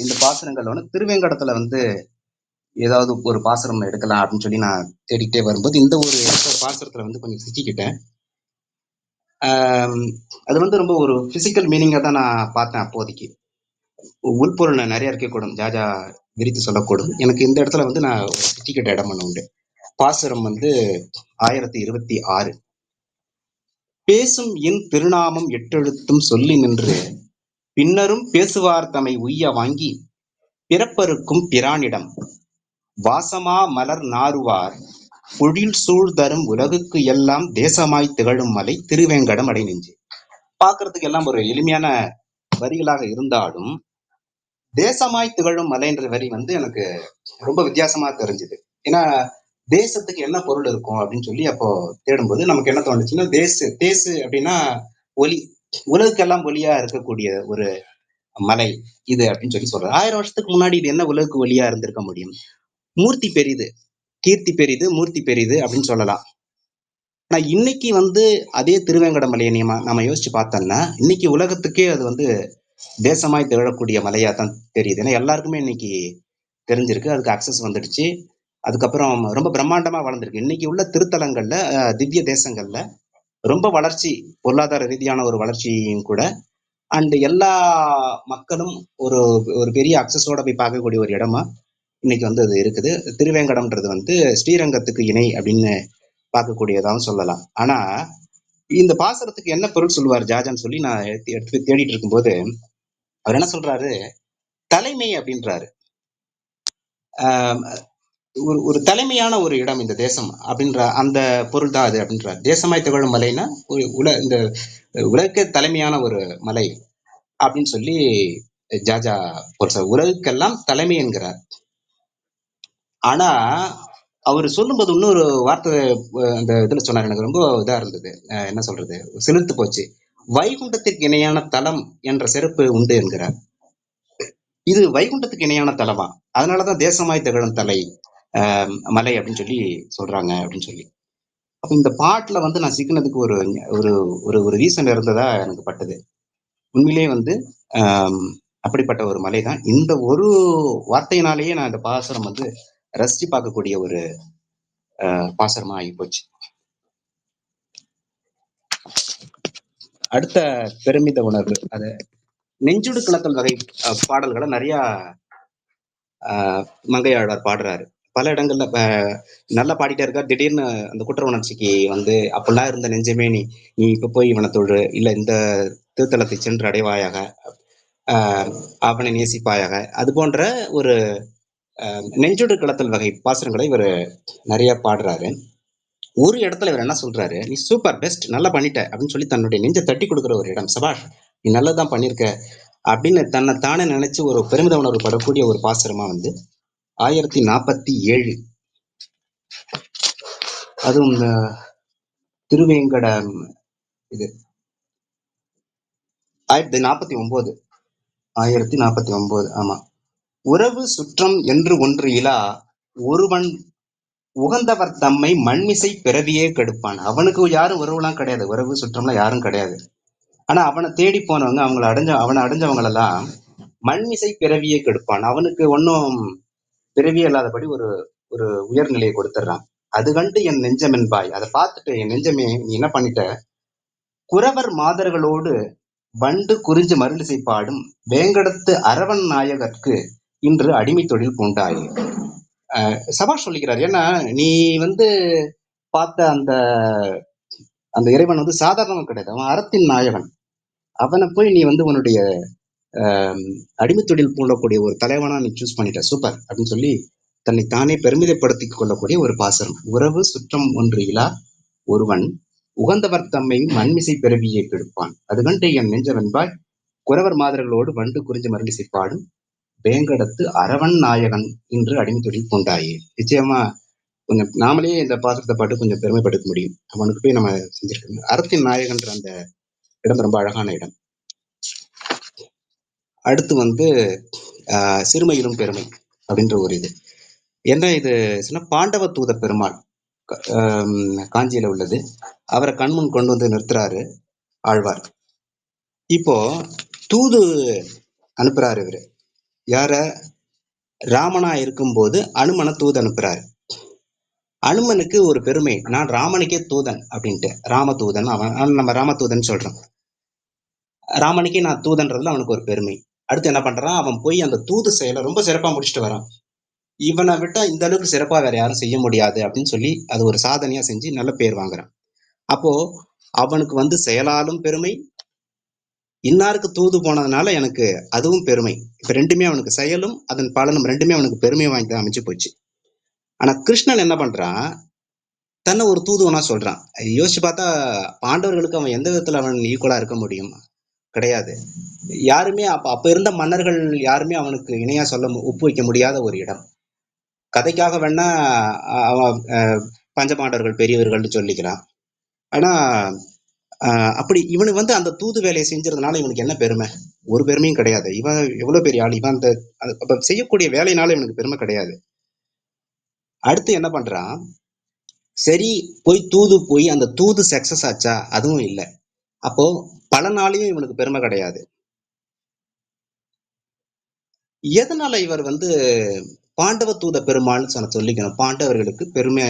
இந்த பாசுரங்கள் வந்து திருவேங்கடத்துல வந்து ஏதாவது ஒரு பாசுரம் எடுக்கலாம் அப்படின்னு சொல்லி நான் தேடிக்கிட்டே வரும்போது இந்த ஒரு பாசுரத்துல வந்து கொஞ்சம் சிக்கிக்கிட்டேன். அது வந்து ரொம்ப ஒரு பிசிக்கல் மீனிங்கா தான் நான் பார்த்தேன் அப்போதைக்கு. உள்பொருள் நிறைய இருக்கக்கூடும், ஜாஜா விரித்து சொல்லக்கூடும். எனக்கு இந்த இடத்துல வந்து நான் ஒரு சிக்கிக்கிட்ட இடம் ஒண்ணு உண்டு. பாசுரம் வந்து 1026. பேசும் என் திருநாமம் எட்டெழுத்தும் சொல்லி நின்று பின்னரும் பேசுவார் தமை உய்ய வாங்கி பிறப்பருக்கும் பிரானிடம் வாசமா மலர் நாறுவார் பொழில் சூழ் தரும் உலகுக்கு எல்லாம் தேசமாய் திகழும் மலை திருவேங்கடம் அடை நெஞ்சு. பார்க்கறதுக்கு எல்லாம் ஒரு எளிமையான வரிகளாக இருந்தாலும் தேசமாய் திகழும் மலைன்ற வரி வந்து எனக்கு ரொம்ப வித்தியாசமா தெரிஞ்சுது. ஏன்னா தேசத்துக்கு என்ன பொருள் இருக்கும் அப்படின்னு சொல்லி அப்போ தேடும்போது நமக்கு என்ன தோணுச்சுன்னா, தேசு அப்படின்னா ஒலி, உலகுக்கெல்லாம் ஒலியா இருக்கக்கூடிய ஒரு மலை இது அப்படின்னு சொல்லி சொல்றாரு. 1000 வருஷத்துக்கு முன்னாடி இது என்ன உலகுக்கு ஒலியா இருந்திருக்க முடியும்? மூர்த்தி பெரிது, கீர்த்தி பெரிது, மூர்த்தி பெரிது அப்படின்னு சொல்லலாம். ஆனா இன்னைக்கு வந்து அதே திருவேங்கட மலையை நம்ம யோசிச்சு பார்த்தோம்னா இன்னைக்கு உலகத்துக்கே அது வந்து தேசமாய் திகழக்கூடிய மலையா தான் தெரியுது. ஏன்னா எல்லாருக்குமே இன்னைக்கு தெரிஞ்சிருக்கு. அதுக்கு அக்சஸ் வந்துடுச்சு. அதுக்கப்புறம் ரொம்ப பிரம்மாண்டமா வளர்ந்திருக்கு. இன்னைக்கு உள்ள திருத்தலங்கள்ல, திவ்ய தேசங்கள்ல ரொம்ப வளர்ச்சி, பொருளாதார ரீதியான ஒரு வளர்ச்சியும் கூட. அண்ட் எல்லா மக்களும் ஒரு ஒரு பெரிய அக்சஸோட போய் பார்க்கக்கூடிய ஒரு இடமா இன்னைக்கு வந்து அது இருக்குது. திருவேங்கடம்ன்றது வந்து ஸ்ரீரங்கத்துக்கு இணை அப்படின்னு பார்க்கக்கூடியதாகவும் சொல்லலாம். ஆனா இந்த பாசுரத்துக்கு என்ன பொருள் சொல்லுவார் ஜாஜான்னு சொல்லி நான் எடுத்து போய் தேடிட்டு இருக்கும்போது அவர் என்ன சொல்றாரு, தலைமை அப்படின்றாரு. ஆஹ் ஒரு ஒரு தலைமையான ஒரு இடம் இந்த தேசம் அப்படின்ற அந்த பொருள் தான் அது அப்படின்றார். தேசமாய் திகழும் மலைன்னா ஒரு இந்த உலகಕ್ಕೆ தலைமையான ஒரு மலை அப்படின்னு சொல்லி ஜாஜா பொருள் உலகுக்கெல்லாம் தலைமை என்கிறார். ஆனா அவர் சொல்லும்போது இன்னொரு வார்த்தை அந்த இதுல சொன்னார், எனக்கு ரொம்ப இதா இருந்தது. என்ன சொல்றது, சிலிர்த்து போச்சு. வைகுண்டத்திற்கு இணையான தலம் என்ற சிறப்பு உண்டு என்கிறார். இது வைகுண்டத்துக்கு இணையான தலமா, அதனாலதான் தேசமாய் திகழும் தலை மலை அப்படின்னு சொல்லி சொல்றாங்க அப்படின்னு சொல்லி. அப்ப இந்த பாட்டுல வந்து நான் சிக்கினதுக்கு ஒரு ஒரு ஒரு ஒரு ரீசன் இருந்ததா எனக்கு பட்டது. உண்மையிலேயே வந்து அப்படிப்பட்ட ஒரு மலை தான். இந்த ஒரு வார்த்தையினாலேயே நான் இந்த பாசுரம் வந்து ரசிச்சு பார்க்கக்கூடிய ஒரு பாசுரமா ஆகி போச்சு. அடுத்த பெருமித உணர்வு, அது நெஞ்சுடு கிளத்தல் வகை பாடல்களை நிறைய மங்கையாழ்வார் பாடுறாரு. பல இடங்கள்ல நல்லா பாடிட்டே இருக்கார். திடீர்னு அந்த குற்ற உணர்ச்சிக்கு வந்து, அப்பெல்லாம் இருந்த நெஞ்சமே நீ நீ இப்ப போய் இவனை தொழு, இல்ல இந்த திருத்தலத்தை சென்று அடைவாயாக, அவனை நேசிப்பாயாக, அது போன்ற ஒரு நெஞ்சுடு கிளத்தல் வகை பாசுரங்களை இவர் நிறைய பாடுறாரு. ஒரு இடத்துல இவர் என்ன சொல்றாரு, நீ சூப்பர் பெஸ்ட், நல்லா பண்ணிட்ட அப்படின்னு சொல்லி தன்னுடைய நெஞ்சை தட்டி கொடுக்குற ஒரு இடம். சபாஷ், நீ நல்லதான் பண்ணிருக்க அப்படின்னு தன்னை தானே நினைச்சு ஒரு பெருமித உணர்வு படக்கூடிய ஒரு பாசுரமா வந்து 1047, அதுவும் இந்த திருவேங்கடம், இது 1049, 1049. ஆமா. உறவு சுற்றம் என்று ஒன்று இலா ஒருவன் உகந்தவர் தம்மை மண்மிசை பிறவியே கெடுப்பான். அவனுக்கு யாரும் உறவுலாம் கிடையாது, உறவு சுற்றம்லாம் யாரும் கிடையாது. ஆனா அவனை தேடி போனவங்க, அவனை அடைஞ்சவங்களெல்லாம் மண்மிசை பிறவியே கெடுப்பான். அவனுக்கு ஒன்னும் பிறவியே இல்லாதபடி ஒரு ஒரு உயர்நிலையை கொடுத்துட்றான். அது கண்டு என் நெஞ்சம் என்பாய், அதை பார்த்துட்டு என் நெஞ்சமே நீ என்ன பண்ணிட்ட, குறவர் மாதர்களோடு வண்டு குறிஞ்சு மருளிசை பாடும் வேங்கடத்து அரவன் நாயகர்க்கு இன்று அடிமை தொழில் பூண்டாய். சபாஷ் சொல்லிக்கிறார். ஏன்னா நீ வந்து பார்த்த அந்த அந்த இறைவன் வந்து சாதாரணவன் கிடையாது, அவன் அறத்தின் நாயகன். அவனை போய் நீ வந்து உன்னுடைய அடிமை தொழில் பூண்டக்கூடிய ஒரு தலைவனா நீ சூஸ் பண்ணிட்ட, சூப்பர் அப்படின்னு சொல்லி தன்னை தானே பெருமிதப்படுத்திக் கொள்ளக்கூடிய ஒரு பாசனம். உறவு சுற்றம் ஒன்று இலா ஒருவன் உகந்தவர் தம்மை மண்மிசை பிறவியை கெடுப்பான், அது கண்டு என் நெஞ்சவென்பாய் குறவர் மாதர்களோடு வண்டு குறிஞ்சு மருளிசை பாடும் வேங்கடத்து அரவன் நாயகன் இன்று அடிமை தொழில் பூண்டாயே. நிச்சயமா கொஞ்சம் நாமளே இந்த பாசனத்தை பாட்டு கொஞ்சம் பெருமைப்படுத்த முடியும். அவனுக்கு போய் நம்ம செஞ்சிருக்கோம். அறத்தின் நாயகன்ற அந்த இடம் ரொம்ப அழகான இடம். அடுத்து வந்து சிறுமையிலும் பெருமை அப்படின்ற ஒரு இது என்ன, இது சொன்னா பாண்டவ தூத பெருமாள் காஞ்சியில உள்ளது. அவரை கண்முன் கொண்டு வந்து நிறுத்துறாரு ஆழ்வார். இப்போ தூது அனுப்புறாரு இவரு. யார, ராமனா இருக்கும்போது அனுமனை தூது அனுப்புறாரு. அனுமனுக்கு ஒரு பெருமை, நான் ராமனுக்கே தூதன் அப்படின்ட்டு, ராமதூதன். அவன் நம்ம ராமதூதன் சொல்றான். ராமனுக்கே நான் தூதன்றதுல அவனுக்கு ஒரு பெருமை. அடுத்து என்ன பண்றான், அவன் போய் அந்த தூது செயலை ரொம்ப சிறப்பா முடிச்சுட்டு வரான். இவனை விட்டா இந்த அளவுக்கு சிறப்பா வேற யாரும் செய்ய முடியாது அப்படின்னு சொல்லி அது ஒரு சாதனையா செஞ்சு நல்ல பேர் வாங்குறான். அப்போ அவனுக்கு வந்து செயலாலும் பெருமை, இன்னாருக்கு தூது போனதுனால எனக்கு அதுவும் பெருமை. இப்ப ரெண்டுமே அவனுக்கு, செயலும் அதன் பலனும் ரெண்டுமே அவனுக்கு பெருமை வாங்கி தான் அமைச்சு போச்சு. ஆனா கிருஷ்ணன் என்ன பண்றான், தன்னை ஒரு தூதுவனா சொல்றான். யோசிச்சு பார்த்தா பாண்டவர்களுக்கு அவன் எந்த விதத்துல அவன் ஈக்குவலா இருக்க முடியும்? கிடையாது. யாருமே அப்ப இருந்த மன்னர்கள் யாருமே அவனுக்கு இணையா சொல்ல ஒப்பு வைக்க முடியாத ஒரு இடம். கதைக்காக வேணா அவன் பஞ்சபாண்டவர்கள் பெரியவர்கள்னு சொல்லிக்கலாம். ஆனா அப்படி இவனு வந்து அந்த தூது வேலையை செஞ்சதுனால இவனுக்கு என்ன பெருமை? ஒரு பெருமையும் கிடையாது. இவன் எவ்வளவு பெரிய ஆள், இவன் அந்த செய்யக்கூடிய வேலையினால இவனுக்கு பெருமை கிடையாது. அடுத்து என்ன பண்றான், சரி போய் தூது போய் அந்த தூது சக்சஸ் ஆச்சா? அதுவும் இல்லை. அப்போ பல நாளையும் இவனுக்கு பெருமை கிடையாது. எதனால இவர் வந்து பாண்டவ தூத பெருமாள்னு சொல்லிக்கணும்? பாண்டவர்களுக்கு பெருமை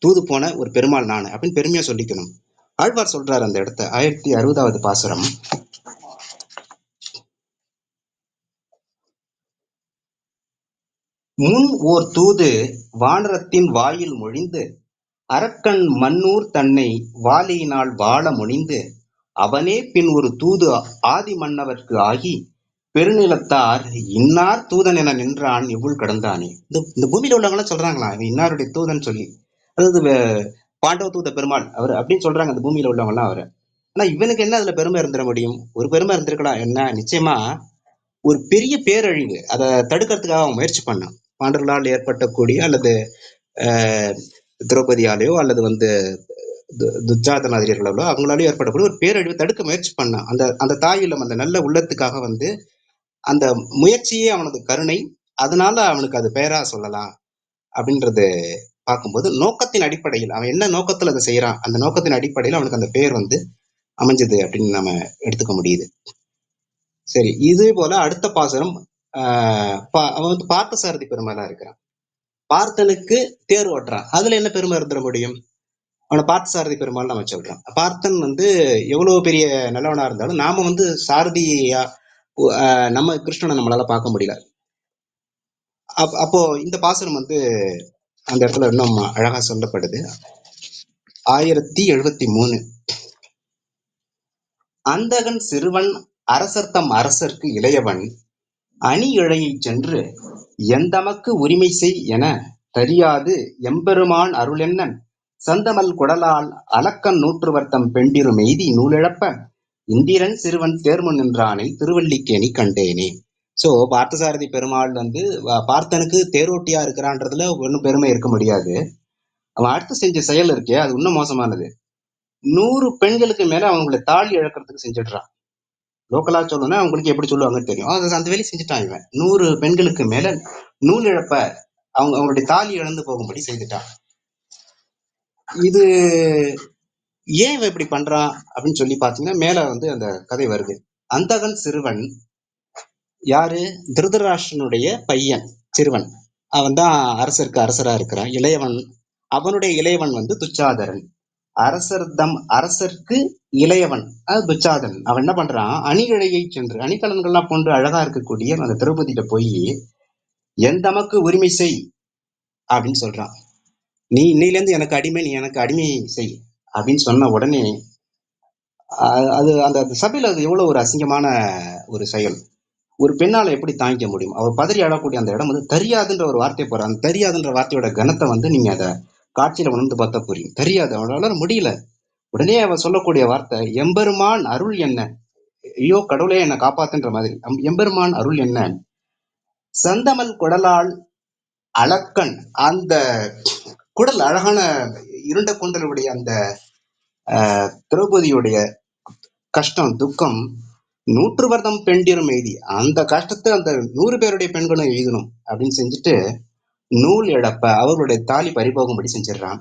தூது போன ஒரு பெருமாள் நான் அப்படின்னு பெருமையா சொல்லிக்கணும். ஆழ்வார் சொல்றாரு அந்த இடத்த 1060வது பாசுரம். முன் ஓர் தூது வானரத்தின் வாயில் மொழிந்து அரக்கன் மன்னூர் தன்னை வாலியினால் வாழ முனிந்து அவனே பின் ஒரு தூது ஆதி மன்னவர்க்கு ஆகி பெருநிலத்தார் இன்னார் தூதன் என நின்றான் இவ்வுள் கடந்தானே. இந்த பூமியில உள்ளவங்களாம் சொல்றாங்களாம் இவன் இன்னாருடைய தூதன் சொல்லி. அதாவது பாண்டவ தூத பெருமாள் அவர் அப்படின்னு சொல்றாங்க அந்த பூமியில உள்ளவங்க எல்லாம் அவரை. ஆனா இவனுக்கு என்ன அதுல பெருமை இருந்துட முடியும்? ஒரு பெருமை இருந்திருக்கலாம். என்ன, நிச்சயமா ஒரு பெரிய பேரழிவு அதை தடுக்கிறதுக்காக அவன் முயற்சி பண்ணான். பாண்டவர்களால் ஏற்பட்டக்கூடிய அல்லது திரௌபதியாலேயோ அல்லது வந்து துச்சாதனாதிரியர்களோ அவங்களாலேயும் ஏற்படக்கூடிய ஒரு பேரழிவை தடுக்க முயற்சி பண்ணான். அந்த அந்த தாயிலம் அந்த நல்ல உள்ளத்துக்காக வந்து அந்த முயற்சியே அவனது கருணை, அதனால அவனுக்கு அது பெயரா சொல்லலாம் அப்படின்றது பார்க்கும்போது நோக்கத்தின் அடிப்படையில் அவன் என்ன நோக்கத்துல அதை செய்யறான், அந்த நோக்கத்தின் அடிப்படையில் அவனுக்கு அந்த பெயர் வந்து அமைஞ்சது அப்படின்னு நம்ம எடுத்துக்க முடியுது. சரி, இதே போல அடுத்த பாசுரம் அவன் வந்து பார்த்தசாரதி பெருமாளா இருக்கிறான். பார்த்தனுக்கு தேர் ஓட்டுறான். அதுல என்ன பெருமை இருந்துட முடியும்? அவனை பார்த்தசாரதி பெருமாள் நம்ம சொல்றான். பார்த்தன் வந்து எவ்வளவு பெரிய நல்லவனா இருந்தாலும் நாம வந்து சாரதியா நம்ம கிருஷ்ணனை நம்மளால பார்க்க முடியல. அப்போ இந்த பாசுரம் வந்து அந்த இடத்துல இன்னும் அழகா சொல்லப்படுது. 1073. அந்தகன் சிறுவன் அரசர்தம் அரசர்க்கு இளையவன் அணி இழையைச் சென்று எந்தமக்கு உரிமை செய் என தரியாது எம்பெருமான் அருளென்னன் சந்தமல் குடலால் அலக்கன் நூற்றுவர்த்தம் பெண்டிரு மெய்தி நூலிழப்ப இந்திரன் சிறுவன் தேர்மு நின்றானை திருவல்லிக்கேணி கண்டேனே. சோ பார்த்தசாரதி பெருமாள் வந்து பார்த்தனுக்கு தேரோட்டியா இருக்கிறான்றதுல ஒன்னும் பெருமை இருக்க முடியாது. அவன் அடுத்து செஞ்ச செயல் இருக்கே அது இன்னும் மோசமானது. 100 பெண்களுக்கு மேல அவங்களை தாலி இழக்கிறதுக்கு செஞ்சிடுறான். லோக்கலா சொல்லணும்னா அவங்களுக்கு எப்படி சொல்லுவாங்கன்னு தெரியும். அந்த வேலையை செஞ்சுட்டான் இவன். 100 பெண்களுக்கு மேல நூல் இழப்ப அவங்களுடைய தாலி இழந்து போகும்படி செய்துட்டான். இது ஏன் இவன் இப்படி பண்றான் அப்படின்னு சொல்லி பாத்தீங்கன்னா மேல வந்து அந்த கதை வருது. அந்தகன் சிறுவன் யாரு? திருதராஷ்டிரனுடைய பையன் சிறுவன். அவன் தான் அரசருக்கு அரசரா இருக்கிறான். இளையவன், அவனுடைய இளையவன் வந்து துச்சாதரன். அரசருக்கு இளையவன் அது துச்சாதன். அவன் என்ன பண்றான்? அணிகழையை சென்று அணிகலன்கள்லாம் போன்று அழகா இருக்கக்கூடிய அந்த திரௌபதியிட்ட போய் எந்தமக்கு உரிமை செய் அப்படின்னு சொல்றான். நீ இன்னையில இருந்து எனக்கு அடிமை, நீ எனக்கு அடிமை செய் அப்படின்னு சொன்ன உடனே அது அந்த சபையில அது எவ்வளவு ஒரு அசிங்கமான ஒரு செயல். ஒரு பெண்ணால எப்படி தாங்கிக்க முடியும்? அவர் பதறி அழக்கூடிய அந்த இடம் வந்து தெரியாதுன்ற ஒரு வார்த்தை போற அந்த தெரியாதுன்ற வார்த்தையோட கனத்தை வந்து நீங்க அதை காட்சியில உணர்ந்து பார்த்தா புரியும். தெரியாது, அவளால முடியல. உடனே அவ சொல்லக்கூடிய வார்த்தை எம்பெருமான் அருள் என்ன, ஐயோ கடவுளே என்னை காப்பாத்துன்ற மாதிரி. எம்பெருமான் அருள் என்ன, சந்தமல் குடலால் அளக்கன், அந்த குடல் அழகான இருண்ட கூந்தலுடைய அந்த திரௌபதியுடைய கஷ்டம் துக்கம் 100 வருடம் பெண்டிரும் எய்தி அந்த கஷ்டத்தை அந்த 100 பேருடைய பெண்களும் எழுதணும் அப்படின்னு செஞ்சுட்டு நூல் இழப்ப அவர்களுடைய தாலி பறிபோகும்படி செஞ்சிடறான்.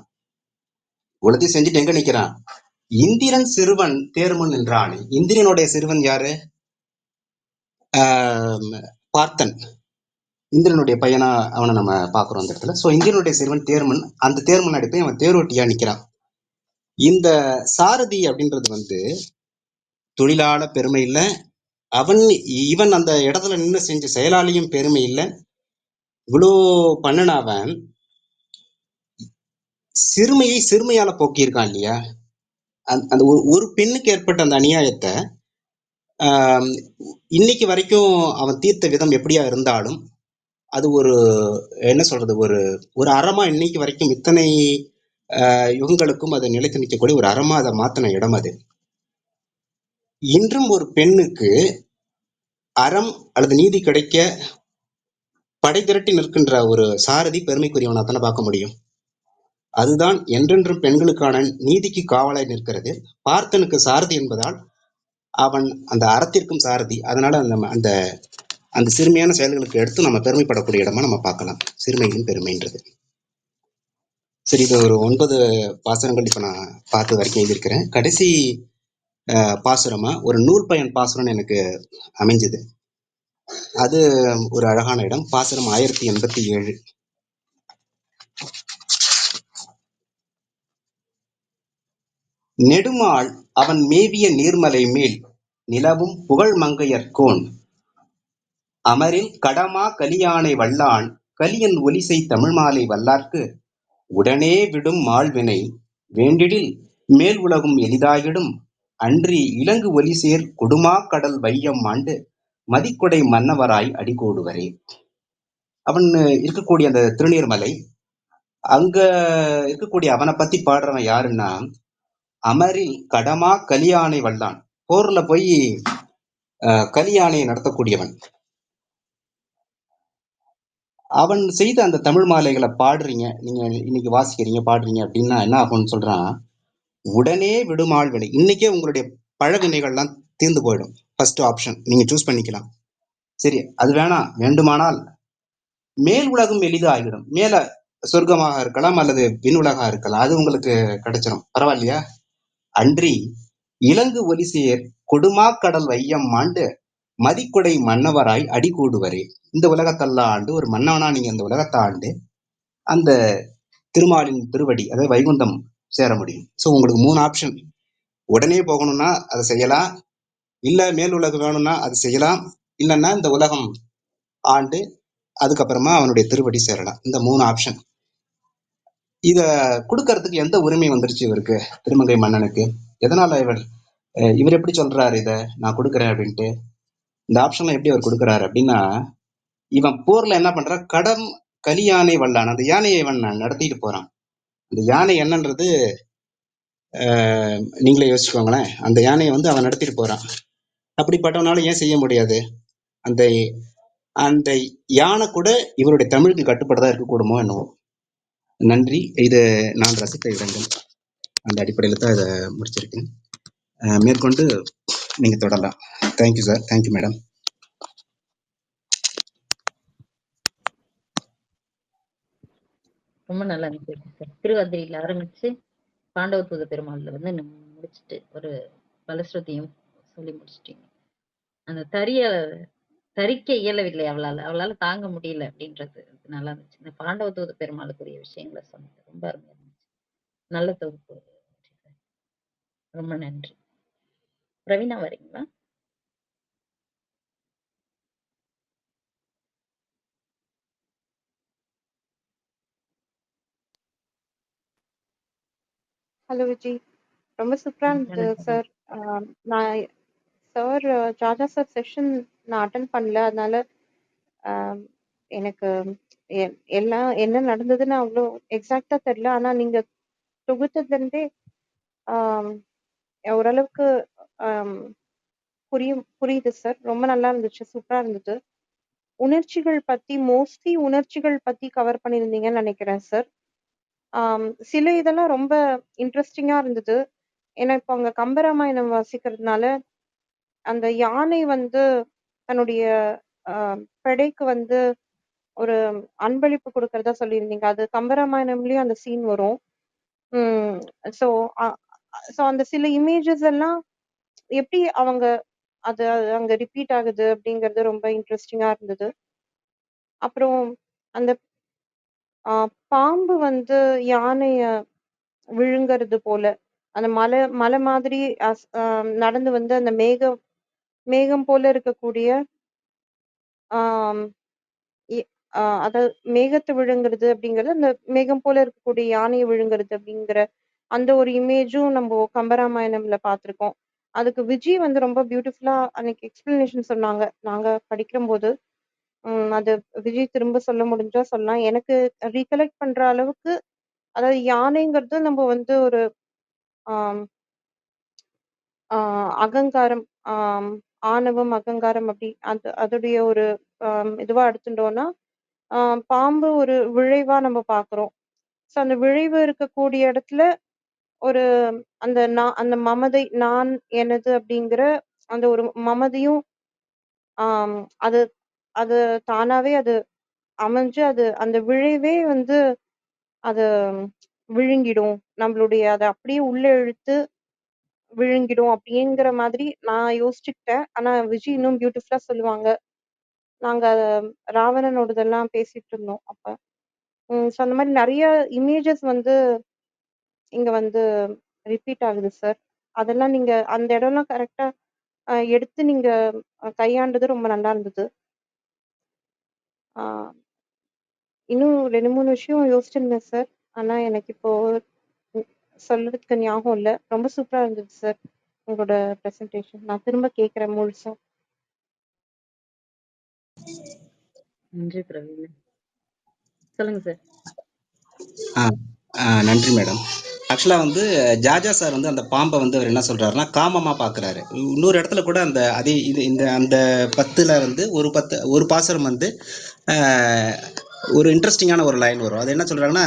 உலகத்தையும் செஞ்சுட்டு எங்க நிக்கிறான்? இந்திரன் சிறுவன் தேர்முன் நின்றான். இந்திரனுடைய சிறுவன் யாரு? பார்த்தன், இந்திரனுடைய பையனா அவனை நம்ம பாக்குறோம் அந்த இடத்துல. சோ இந்திரனுடைய சிறுவன் தேர்மன், அந்த தேர்மன் அடிப்பை அவன் தேரோட்டியா நிக்கிறான். இந்த சாரதி அப்படின்றது வந்து தொழிலாள பெருமை இல்லை, இவன் அந்த இடத்துல நின்று செஞ்ச செயலாளியும் பெருமை இல்லை. இவ்வளோ பண்ணனவன் சிறுமையை சிறுமையால போக்கியிருக்கான் இல்லையா? அந்த ஒரு பெண்ணுக்கு ஏற்பட்ட அந்த அநியாயத்தை இன்னைக்கு வரைக்கும் அவன் தீர்த்த விதம் எப்படியா இருந்தாலும் அது ஒரு என்ன சொல்றது, ஒரு அறமா இன்னைக்கு வரைக்கும் இத்தனை யுகங்களுக்கும் அதை நிலைத்து நிற்கக்கூடிய ஒரு அறமா அதை மாத்தின இடம் அது. இன்றும் ஒரு பெண்ணுக்கு அறம் அல்லது நீதி கிடைக்க படை திரட்டி நிற்கின்ற ஒரு சாரதி பெருமைக்குரியவனா தானே பார்க்க முடியும். அதுதான் என்றென்றும் பெண்களுக்கான நீதிக்கு காவலாய் நிற்கிறது. பார்த்தனுக்கு சாரதி என்பதால் அவன் அந்த அறத்திற்கும் சாரதி. அதனால அந்த அந்த சிறுமையான செயல்களுக்கு எடுத்து நம்ம பெருமைப்படக்கூடிய இடமா நம்ம பார்க்கலாம் சிறுமையின் பெருமைன்றது. சரி, இது ஒரு 9 பாசுரங்கள் இப்ப நான் பார்த்து வரைக்கும் எழுதியிருக்கிறேன். கடைசி பாசுரமா ஒரு நூல் பயன் பாசுரம்னு எனக்கு அமைஞ்சது. அது ஒரு அழகான இடம். பாசுரம் 1087. நெடுமால் அவன் மேவிய நீர்மலை மேல் நிலவும் புகழ் மங்கையர்கோன் அமரில் கடமா கலியானை வல்லான் கலியன் ஒலிசெய் தமிழ்மாலை வல்லார்க்கு உடனே விடும் மால்வினை வேண்டிடில் மேல் உலகும் எளிதாயிடும் அன்றி இலங்கு ஒலிசேர் கொடுமாக் கடல் வையம் ஆண்டு மதிக்கொடை மன்னவராய் அடிகோடுவரே. அவன் இருக்கக்கூடிய அந்த திருநீர்மலை, அங்க இருக்கக்கூடிய அவனை பத்தி பாடுறவன் யாருன்னா, அமரில் கடமா கலியானை வல்லான், போர்ல போய் கலியானை நடத்தக்கூடியவன். அவன் செய்த அந்த தமிழ் மாலைகளை பாடுறீங்க, நீங்க இன்னைக்கு வாசிக்கிறீங்க பாடுறீங்க அப்படின்னா என்ன ஆகும்னு சொல்றான், உடனே விடுமாள் வினை. இன்னைக்கே உங்களுடைய பழவினைகள்லாம் தீர்ந்து போயிடும். ஃபர்ஸ்ட் ஆப்ஷன் நீங்க சூஸ் பண்ணிக்கலாம். சரி, அது வேணாம், வேண்டுமானால் மேல் உலகம் எளிதாக ஆகிடும். மேல சொர்க்கமாக இருக்கலாம் அல்லது விண் உலகா இருக்கலாம், அது உங்களுக்கு கிடைச்சிடும், பரவாயில்லையா? அன்றி இலங்கு ஒலிசேர் கொடுமாக்கடல் வையம் ஆண்டு மதிக்குடை மன்னவராய் அடிகூடுவரே. இந்த உலகத்தெல்லாம் ஆண்டு ஒரு மன்னவனா நீங்க இந்த உலகத்தை ஆண்டு அந்த திருமாலின் திருவடி, அதாவது வைகுந்தம் சேர முடியும். ஸோ உங்களுக்கு 3 ஆப்ஷன். உடனே போகணும்னா அதை செய்யலாம், இல்ல மேல் உலகம் வேணும்னா அது செய்யலாம், இல்லைன்னா இந்த உலகம் ஆண்டு அதுக்கப்புறமா அவனுடைய திருவடி சேரலாம். இந்த 3 ஆப்ஷன். இத கொடுக்கறதுக்கு எந்த உரிமை வந்துருச்சு இவருக்கு, திருமங்கை மன்னனுக்கு? எதனால இவர் எப்படி சொல்றாரு இத நான் கொடுக்குறேன் அப்படின்ட்டு? இந்த ஆப்ஷன்ல எப்படி அவர் கொடுக்குறாரு அப்படின்னா, இவன் போர்ல என்ன பண்றான், கடம் கலியானை வல்லான், அந்த யானையை இவன் நடத்திட்டு போறான். அந்த யானை என்னன்றது நீங்களே யோசிச்சுக்கோங்களேன். அந்த யானையை அவன் நடத்திட்டு போறான். அப்படிப்பட்டவனால ஏன் செய்ய முடியாது? அந்த அந்த யானை கூட இவருடைய தமிழுக்கு கட்டுப்பட்டதா இருக்கக்கூடுமோ என்னவோ. நன்றி. இது நான் ரசித்த இடங்கள். அந்த அடிப்படையில் தான் இதை முடிச்சிருக்கேன். மேற்கொண்டு நீங்க தொடரலாம். Thank you sir. Thank you madam. ரொம்ப நல்லா இருந்துச்சு சார். திருவாதிரையில ஆரம்பிச்சு பாண்டவ தூத பெருமாள்ல முடிச்சுட்டு ஒரு பலஸ்ருதியும் சொல்லி முடிச்சிட்டீங்க. அந்த தரிக்க இயலவில்லை அவளால தாங்க முடியல அப்படின்றது நல்லா இருந்துச்சு. இந்த பாண்டவ தூத பெருமாளுக்குரிய விஷயங்களை சொன்னது ரொம்ப அருமையா இருந்துச்சு. நல்ல தொகுப்பு. ரொம்ப நன்றி. பிரவீனா வரீங்களா? ஹலோ விஜி, ரொம்ப சூப்பரா இருந்தது சார். நான் சார் ஜாஜா சார் செஷன் நான் அட்டன் பண்ணல, அதனால எனக்கு எல்லாம் என்ன நடந்ததுன்னு அவ்வளோ எக்ஸாக்டா தெரியல. ஆனா நீங்க தொகுத்ததுல இருந்தே ஓரளவுக்கு புரியுது சார். ரொம்ப நல்லா இருந்துச்சு, சூப்பரா இருந்தது. மோஸ்ட்லி உணர்ச்சிகள் பத்தி கவர் பண்ணியிருந்தீங்கன்னு நினைக்கிறேன் சார். சில இதெல்லாம் ரொம்ப இன்ட்ரெஸ்டிங்கா இருந்தது. ஏன்னா இப்போ அங்க கம்பராமாயணம் வாசிக்கிறதுனால அந்த யானை தன்னுடைய பெடைக்கு ஒரு அன்பளிப்பு கொடுக்கறதா சொல்லியிருந்தீங்க. அது கம்பராமாயணம்லயும் அந்த சீன் வரும். ஸோ ஸோ அந்த சில இமேஜஸ் எல்லாம் எப்படி அவங்க அது அங்க ரிப்பீட் ஆகுது அப்படிங்கிறது ரொம்ப இன்ட்ரெஸ்டிங்கா இருந்தது. அப்புறம் அந்த பாம்பு யானைய விழுங்கறது போல அந்த மலை மாதிரி நடந்து அந்த மேகம் போல இருக்கக்கூடிய அதாவது மேகத்தை விழுங்குறது அப்படிங்கிறது, அந்த மேகம் போல இருக்கக்கூடிய யானையை விழுங்குறது அப்படிங்கிற அந்த ஒரு இமேஜும் நம்ம கம்பராமாயணம்ல பார்த்திருக்கோம். அதுக்கு விஜி ரொம்ப பியூட்டிஃபுல்லா அன்னைக்கு எக்ஸ்பிளனேஷன் சொன்னாங்க நாங்க படிக்கும் போது. அது விஜய் திரும்ப சொல்ல முடிஞ்சா சொல்லலாம். எனக்கு ரீகலெக்ட் பண்ற அளவுக்கு, அதாவது யானைங்கிறது நம்ம ஒரு அகங்காரம், ஆணவம், அகங்காரம் அப்படி அதோடைய ஒரு இதுவா எடுத்துட்டோம்னா, பாம்பு ஒரு விழைவா நம்ம பார்க்கிறோம். ஸோ அந்த விழைவு இருக்கக்கூடிய இடத்துல ஒரு அந்த மமதை, நான், எனது அப்படிங்கிற அந்த ஒரு மமதையும் அது அது தானாவே அது அமைஞ்சு அந்த விழைவே அது விழுங்கிடும். நம்மளுடைய அதை அப்படியே உள்ள இழுத்து விழுங்கிடும் அப்படிங்கிற மாதிரி நான் யோசிச்சுக்கிட்டேன். ஆனா விஜய் இன்னும் பியூட்டிஃபுல்லா சொல்லுவாங்க. நாங்க ராவணனோடதெல்லாம் பேசிட்டு இருந்தோம் அப்ப. ஸோ அந்த மாதிரி நிறைய இமேஜஸ் வந்து இங்க வந்து ரிப்பீட் ஆகுது சார். அதெல்லாம் நீங்க அந்த இடம்லாம் கரெக்டா எடுத்து நீங்க கையாண்டது ரொம்ப நல்லா இருந்தது. ஆஹ் இன்னும் 2-3 விஷயம் யோசிச்சிருந்தேன் சார். ஆனா எனக்கு இப்போ ம், சொல்றதுக்கு ஞாபகம் இல்ல. ரொம்ப சூப்பரா இருந்தது சார் உங்களோட பிரசன்டேஷன். நான் திரும்ப கேட்கிறேன் முழுசா. நன்றி பிரவீன். சொல்லுங்க சார். ஆ நன்றி மேடம். ஆக்சுவலாக வந்து ஜாஜா சார் வந்து அந்த பாம்பை வந்து அவர் என்ன சொல்றாருன்னா காமமாக பார்க்குறாரு. இன்னொரு இடத்துல கூட அந்த அதே இது இந்த அந்த 10ல் வந்து ஒரு பாசுரம் வந்து ஆஹ், ஒரு இன்ட்ரெஸ்டிங்கான ஒரு லைன் வரும். அது என்ன சொல்றாங்கன்னா,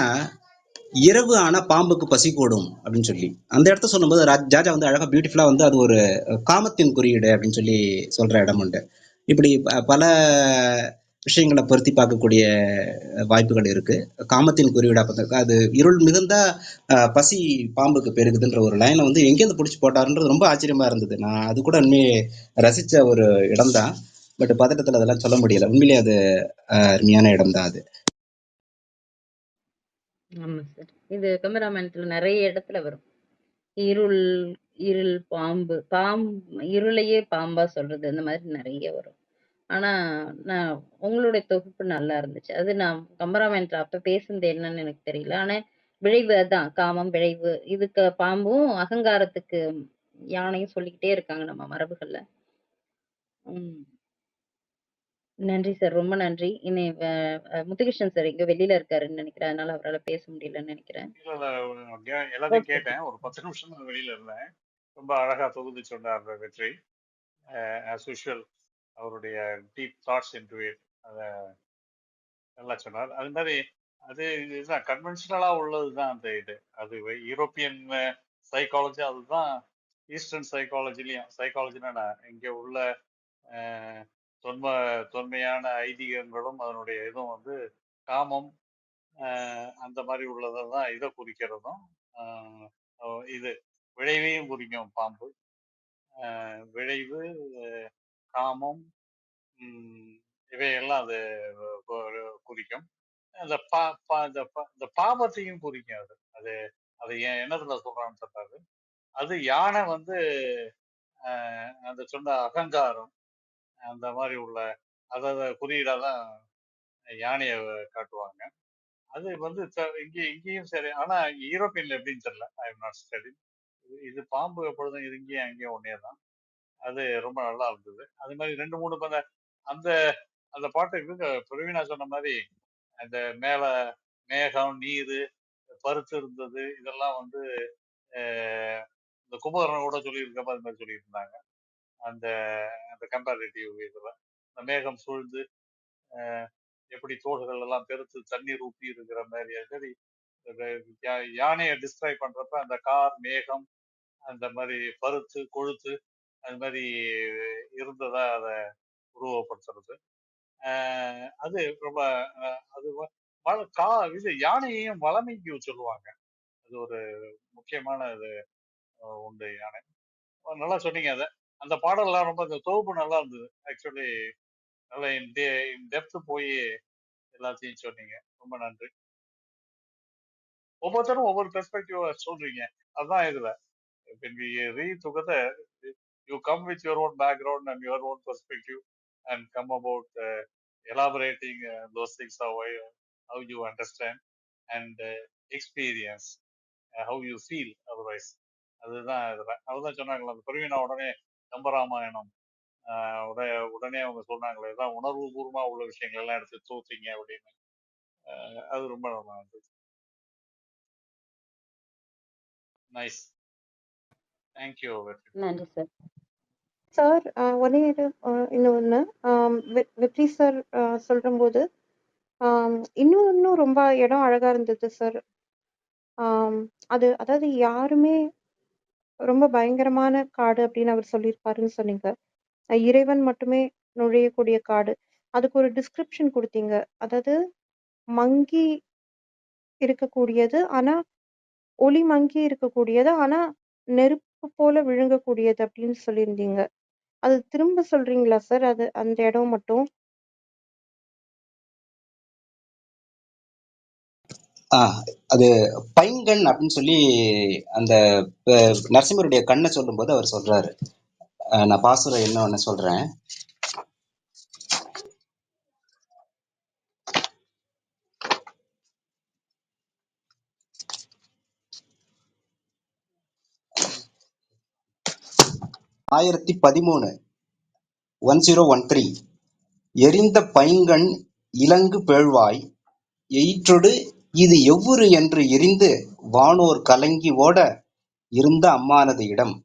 இரவு ஆனா பாம்புக்கு பசி கூடும் அப்படின்னு சொல்லி அந்த இடத்த சொல்லும்போது ஜாஜா வந்து அழகா பியூட்டிஃபுல்லா வந்து அது ஒரு காமத்தின் குறியீடு அப்படின்னு சொல்லி சொல்ற இடம் உண்டு. இப்படி பல விஷயங்களை பொருத்தி பார்க்கக்கூடிய வாய்ப்புகள் இருக்கு. காமத்தின் குறியீடா பார்த்தா அது இருள் மிகுந்தா பசி பாம்புக்கு பெருகுதுன்ற ஒரு லைனை வந்து எங்கேருந்து பிடிச்சி போட்டாருன்றது ரொம்ப ஆச்சரியமா இருந்தது. நான் அது கூட உண்மையே ரசிச்ச ஒரு இடம் தான். பட் பதட்டத்தில் அதெல்லாம் சொல்ல முடியல. உண்மையிலேயே அது அருமையான இடம் தான் அது. ஆமா சார். இது கம்பராமாயணத்துல நிறைய இடத்துல வரும். இருள் இருள் பாம்பு இருளையே பாம்பா சொல்றது அந்த மாதிரி நிறைய வரும். ஆனா நான் உங்களுடைய தொகுப்பு நல்லா இருந்துச்சு. அது நான் கம்பராமாயணத்துல அப்ப பேசுனது என்னன்னு எனக்கு தெரியல. ஆனா விளைவு அதான் காமம் விளைவு. இதுக்கு பாம்பும் அகங்காரத்துக்கு யானையும் சொல்லிக்கிட்டே இருக்காங்க நம்ம மரபுகள்ல. ம். நன்றி சார். ரொம்ப நன்றி. இனி முத்துகிருஷ்ணன் சார் எங்க வெளியில இருக்காருன்னு நினைக்கிறேன். அதனால அவரால பேச முடியலன்னு நினைக்கிறேன். எல்லாத்தையும் ஓகே. கேட்டேன். ஒரு 10 நிமிஷம் தான் வெளியில இருந்தேன். ரொம்ப அழகா தொகுத்து சொன்னார் வெற்றி. ஆஸ் யூஷுவல் அவருடைய டீப் தாட்ஸ் இன்டு இட் அதை நல்லா சொன்னார். அது மாதிரி அது இதுதான் கன்வென்ஷனலா உள்ளதுதான் அந்த இது. அது யூரோப்பியன் சைக்காலஜி, அதுதான் ஈஸ்டர்ன் சைக்காலஜினா இங்க உள்ள தொன்மையான ஐதீகங்களும் அதனுடைய இதுவும் வந்து காமம் அந்த மாதிரி உள்ளதான் இதை குறிக்கிறதும் இது விளைவையும் குறிக்கும் பாம்பு. விளைவு, காமம், இவையெல்லாம் அது குறிக்கும். இந்த பாபத்தையும் குறிக்கும். அது அது என்னதுல சொல்றான்னு சொல்றாரு. அது யானை வந்து அந்த சொன்ன அகங்காரம் அந்த மாதிரி உள்ள அதாவது குறியீடாதான் யானையை காட்டுவாங்க. அது வந்து இங்கேயும் சரி. ஆனா யூரோப்பியன்ல எப்படின்னு தெரியல. I am not study. இது பாம்பு எப்பொழுதும் இது இங்கேயும் அங்கேயும் ஒன்னே தான். அது ரொம்ப நல்லா இருந்தது. அது மாதிரி 2-3 அந்த அந்த பாட்டு இவங்க பிரவீனா சொன்ன மாதிரி அந்த மேல மேகம் நீர் பருத்து இருந்தது இதெல்லாம் வந்து இந்த கும்பகர்ணன் கூட சொல்லியிருக்க மாதிரி சொல்லியிருந்தாங்க. அந்த அந்த கம்பேரிட்டிவ் இதுல இந்த மேகம் சூழ்ந்து எப்படி தோள்கள் எல்லாம் பெருத்து தண்ணீர் ஊப்பி இருக்கிற மாதிரி சரி யானையை டிஸ்கிரைப் பண்றப்ப அந்த கார் மேகம் அந்த மாதிரி பருத்து கொழுத்து அது மாதிரி இருந்ததா அதை உருவப்படுத்துறது. அது ரொம்ப அது இது யானையையும் வளமைக்கு சொல்லுவாங்க. அது ஒரு முக்கியமான இது உண்டு யானை. நல்லா சொன்னீங்க. அதை அந்த பாடல்லாம் ரொம்ப இந்த தொகுப்பு நல்லா இருந்தது. ஆக்சுவலி நல்லா இன் டெப்த் போய் எல்லாத்தையும் சொன்னீங்க. ரொம்ப நன்றி. ஒவ்வொருத்தரும் ஒவ்வொரு பெர்ஸ்பெக்டிவ் சொல்றீங்க. அதுதான் இதுல when we read together, you come with your own background and your own perspective and come about elaborating those things how you understand and experience how you feel otherwise. அதுதான் அதுதான் சொன்னாங்களா அந்த பிரவீனா உடனே கம்பராமாயணம் உடனே அவங்க சொன்னாங்களே தான் உணர்வு பூர்வமா உள்ள விஷயங்கள் எல்லாம் எடுத்து தோத்தீங்க அப்படின்னு. அது ரொம்ப நல்லா இருந்தது. நைஸ். தேங்க்யூ. நன்றி சார். சார் ஒரே இது இன்னொன்னு வெற்றி சார் சொல்லும்போது இன்னும் ரொம்ப இடம் அழகா இருந்தது சார். அது அதாவது யாருமே ரொம்ப பயங்கரமான காடு அப்படின்னு அவர் சொல்லியிருப்பாருன்னு சொன்னீங்க. இறைவன் மட்டுமே நுழையக்கூடிய காடு. அதுக்கு ஒரு டிஸ்கிரிப்ஷன் கொடுத்தீங்க. அதாவது மங்கி இருக்கக்கூடியது, ஆனா ஒளி மங்கி இருக்கக்கூடியது, ஆனா நெருப்பு போல விழுங்கக்கூடியது அப்படின்னு சொல்லியிருந்தீங்க. அது திரும்ப சொல்றீங்களா சார்? அது அந்த இடம் மட்டும். அது பைங்கண் அப்படின்னு சொல்லி அந்த நரசிம்மருடைய கண்ணை சொல்லும்போது அவர் சொல்றாரு. நான் பாசுரம் என்ன சொல்றேன். ஆயிரத்தி 1013 எரிந்த பைங்கண் இலங்கு பேழ்வாய் எயிற்றொடு இது எவ்வுரு என்று எரிந்து வானோர் கலங்கி ஓட இருந்த அம்மானது இடம்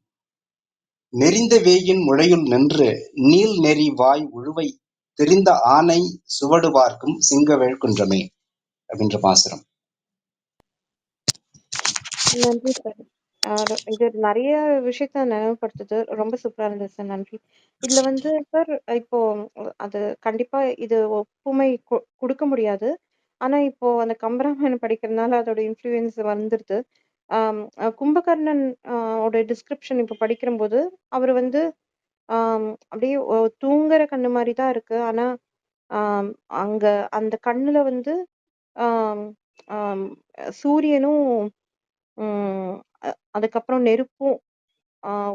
நெறிந்த வேயின் முழையுள் நின்று நீள் நெறி வாய் உழுவை தெரிந்த ஆனை சுவடு பார்க்கும் சிங்கவேள் குன்றமே அப்படின்ற பாசுரம். நன்றி சார். இது நிறைய விஷயத்த நினைவுபடுத்துது. ரொம்ப சூப்பரா இருந்தது சார். நன்றி. இதுல வந்து சார் இப்போ அது கண்டிப்பா இது ஒப்புமை குடுக்க முடியாது. ஆனா இப்போ அந்த கம்பராமாயணம் படிக்கிறதுனால அதோட இன்ஃப்ளூயன்ஸ் வந்துருது. கும்பகர்ணன் ஓட டிஸ்கிரிப்ஷன் இப்போ படிக்கிறம்போது அவரு வந்து அப்படியே தூங்குற கண்ணு மாரி தான் இருக்கு. ஆனா ஆம், அங்க அந்த கண்ணுல வந்து ஆம், ஆம், சூரியனும் ம், அதுக்கப்புறம் நெருப்பும்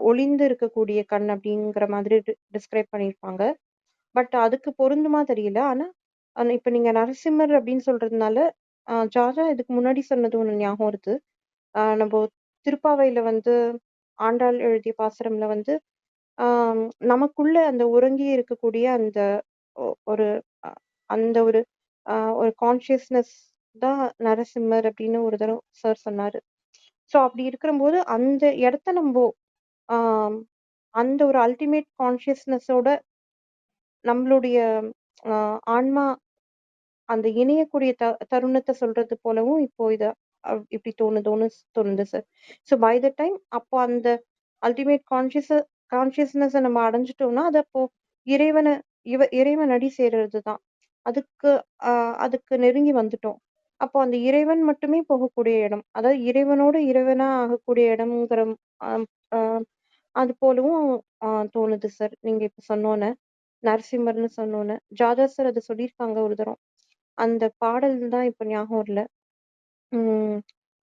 ஒளிந்து இருக்கக்கூடிய கண் அப்படிங்கிற மாதிரி டிஸ்கிரைப் பண்ணியிருப்பாங்க. பட் அதுக்கு பொருந்துமா தெரியல. ஆனா இப்ப நீங்க நரசிம்மர் அப்படின்னு சொல்றதுனால ஜாஜா இதுக்கு முன்னாடி சொன்னது ஒண்ணு ஞாபகம் வருது. நம்ம திருப்பாவையில வந்து ஆண்டாள் எழுதிய பாசுரம்ல வந்து நமக்குள்ள அந்த உறங்கி இருக்கக்கூடிய அந்த ஒரு அந்த ஒரு ஒரு கான்ஷியஸ்னஸ் தான் நரசிம்மர் அப்படின்னு ஒரு தடவை சார் சொன்னாரு. ஸோ அப்படி இருக்கும்போது அந்த இடத்த நம்ம ஆம், அந்த ஒரு அல்டிமேட் கான்ஷியஸ்னஸோட நம்மளுடைய ஆன்மா அந்த இணையக்கூடிய தருணத்தை சொல்றது போலவும் இப்போ இத இப்படி தோணுது sir. So by the time அப்போ அந்த அல்டிமேட் கான்ஷியஸ்னஸ் நம்ம அடைஞ்சிட்டோம்னா அது அப்போ இறைவனை இறைவன் அடி சேர்றது தான். அதுக்கு அதுக்கு நெருங்கி வந்துட்டோம். அப்போ அந்த இறைவன் மட்டுமே போகக்கூடிய இடம். அதாவது இறைவனோட இறைவனா ஆகக்கூடிய இடம்ங்கிற ஆம், ஆஹ் அது போலவும் தோணுது சார். நீங்க இப்ப சொன்னோன்னே நரசிம்மர்னு சொன்னோன்னே ஜாதா சார் அதை சொல்லியிருக்காங்க ஒரு தரம். அந்த பாடல் தான் இப்ப ஞாபகம் இல்ல. உம்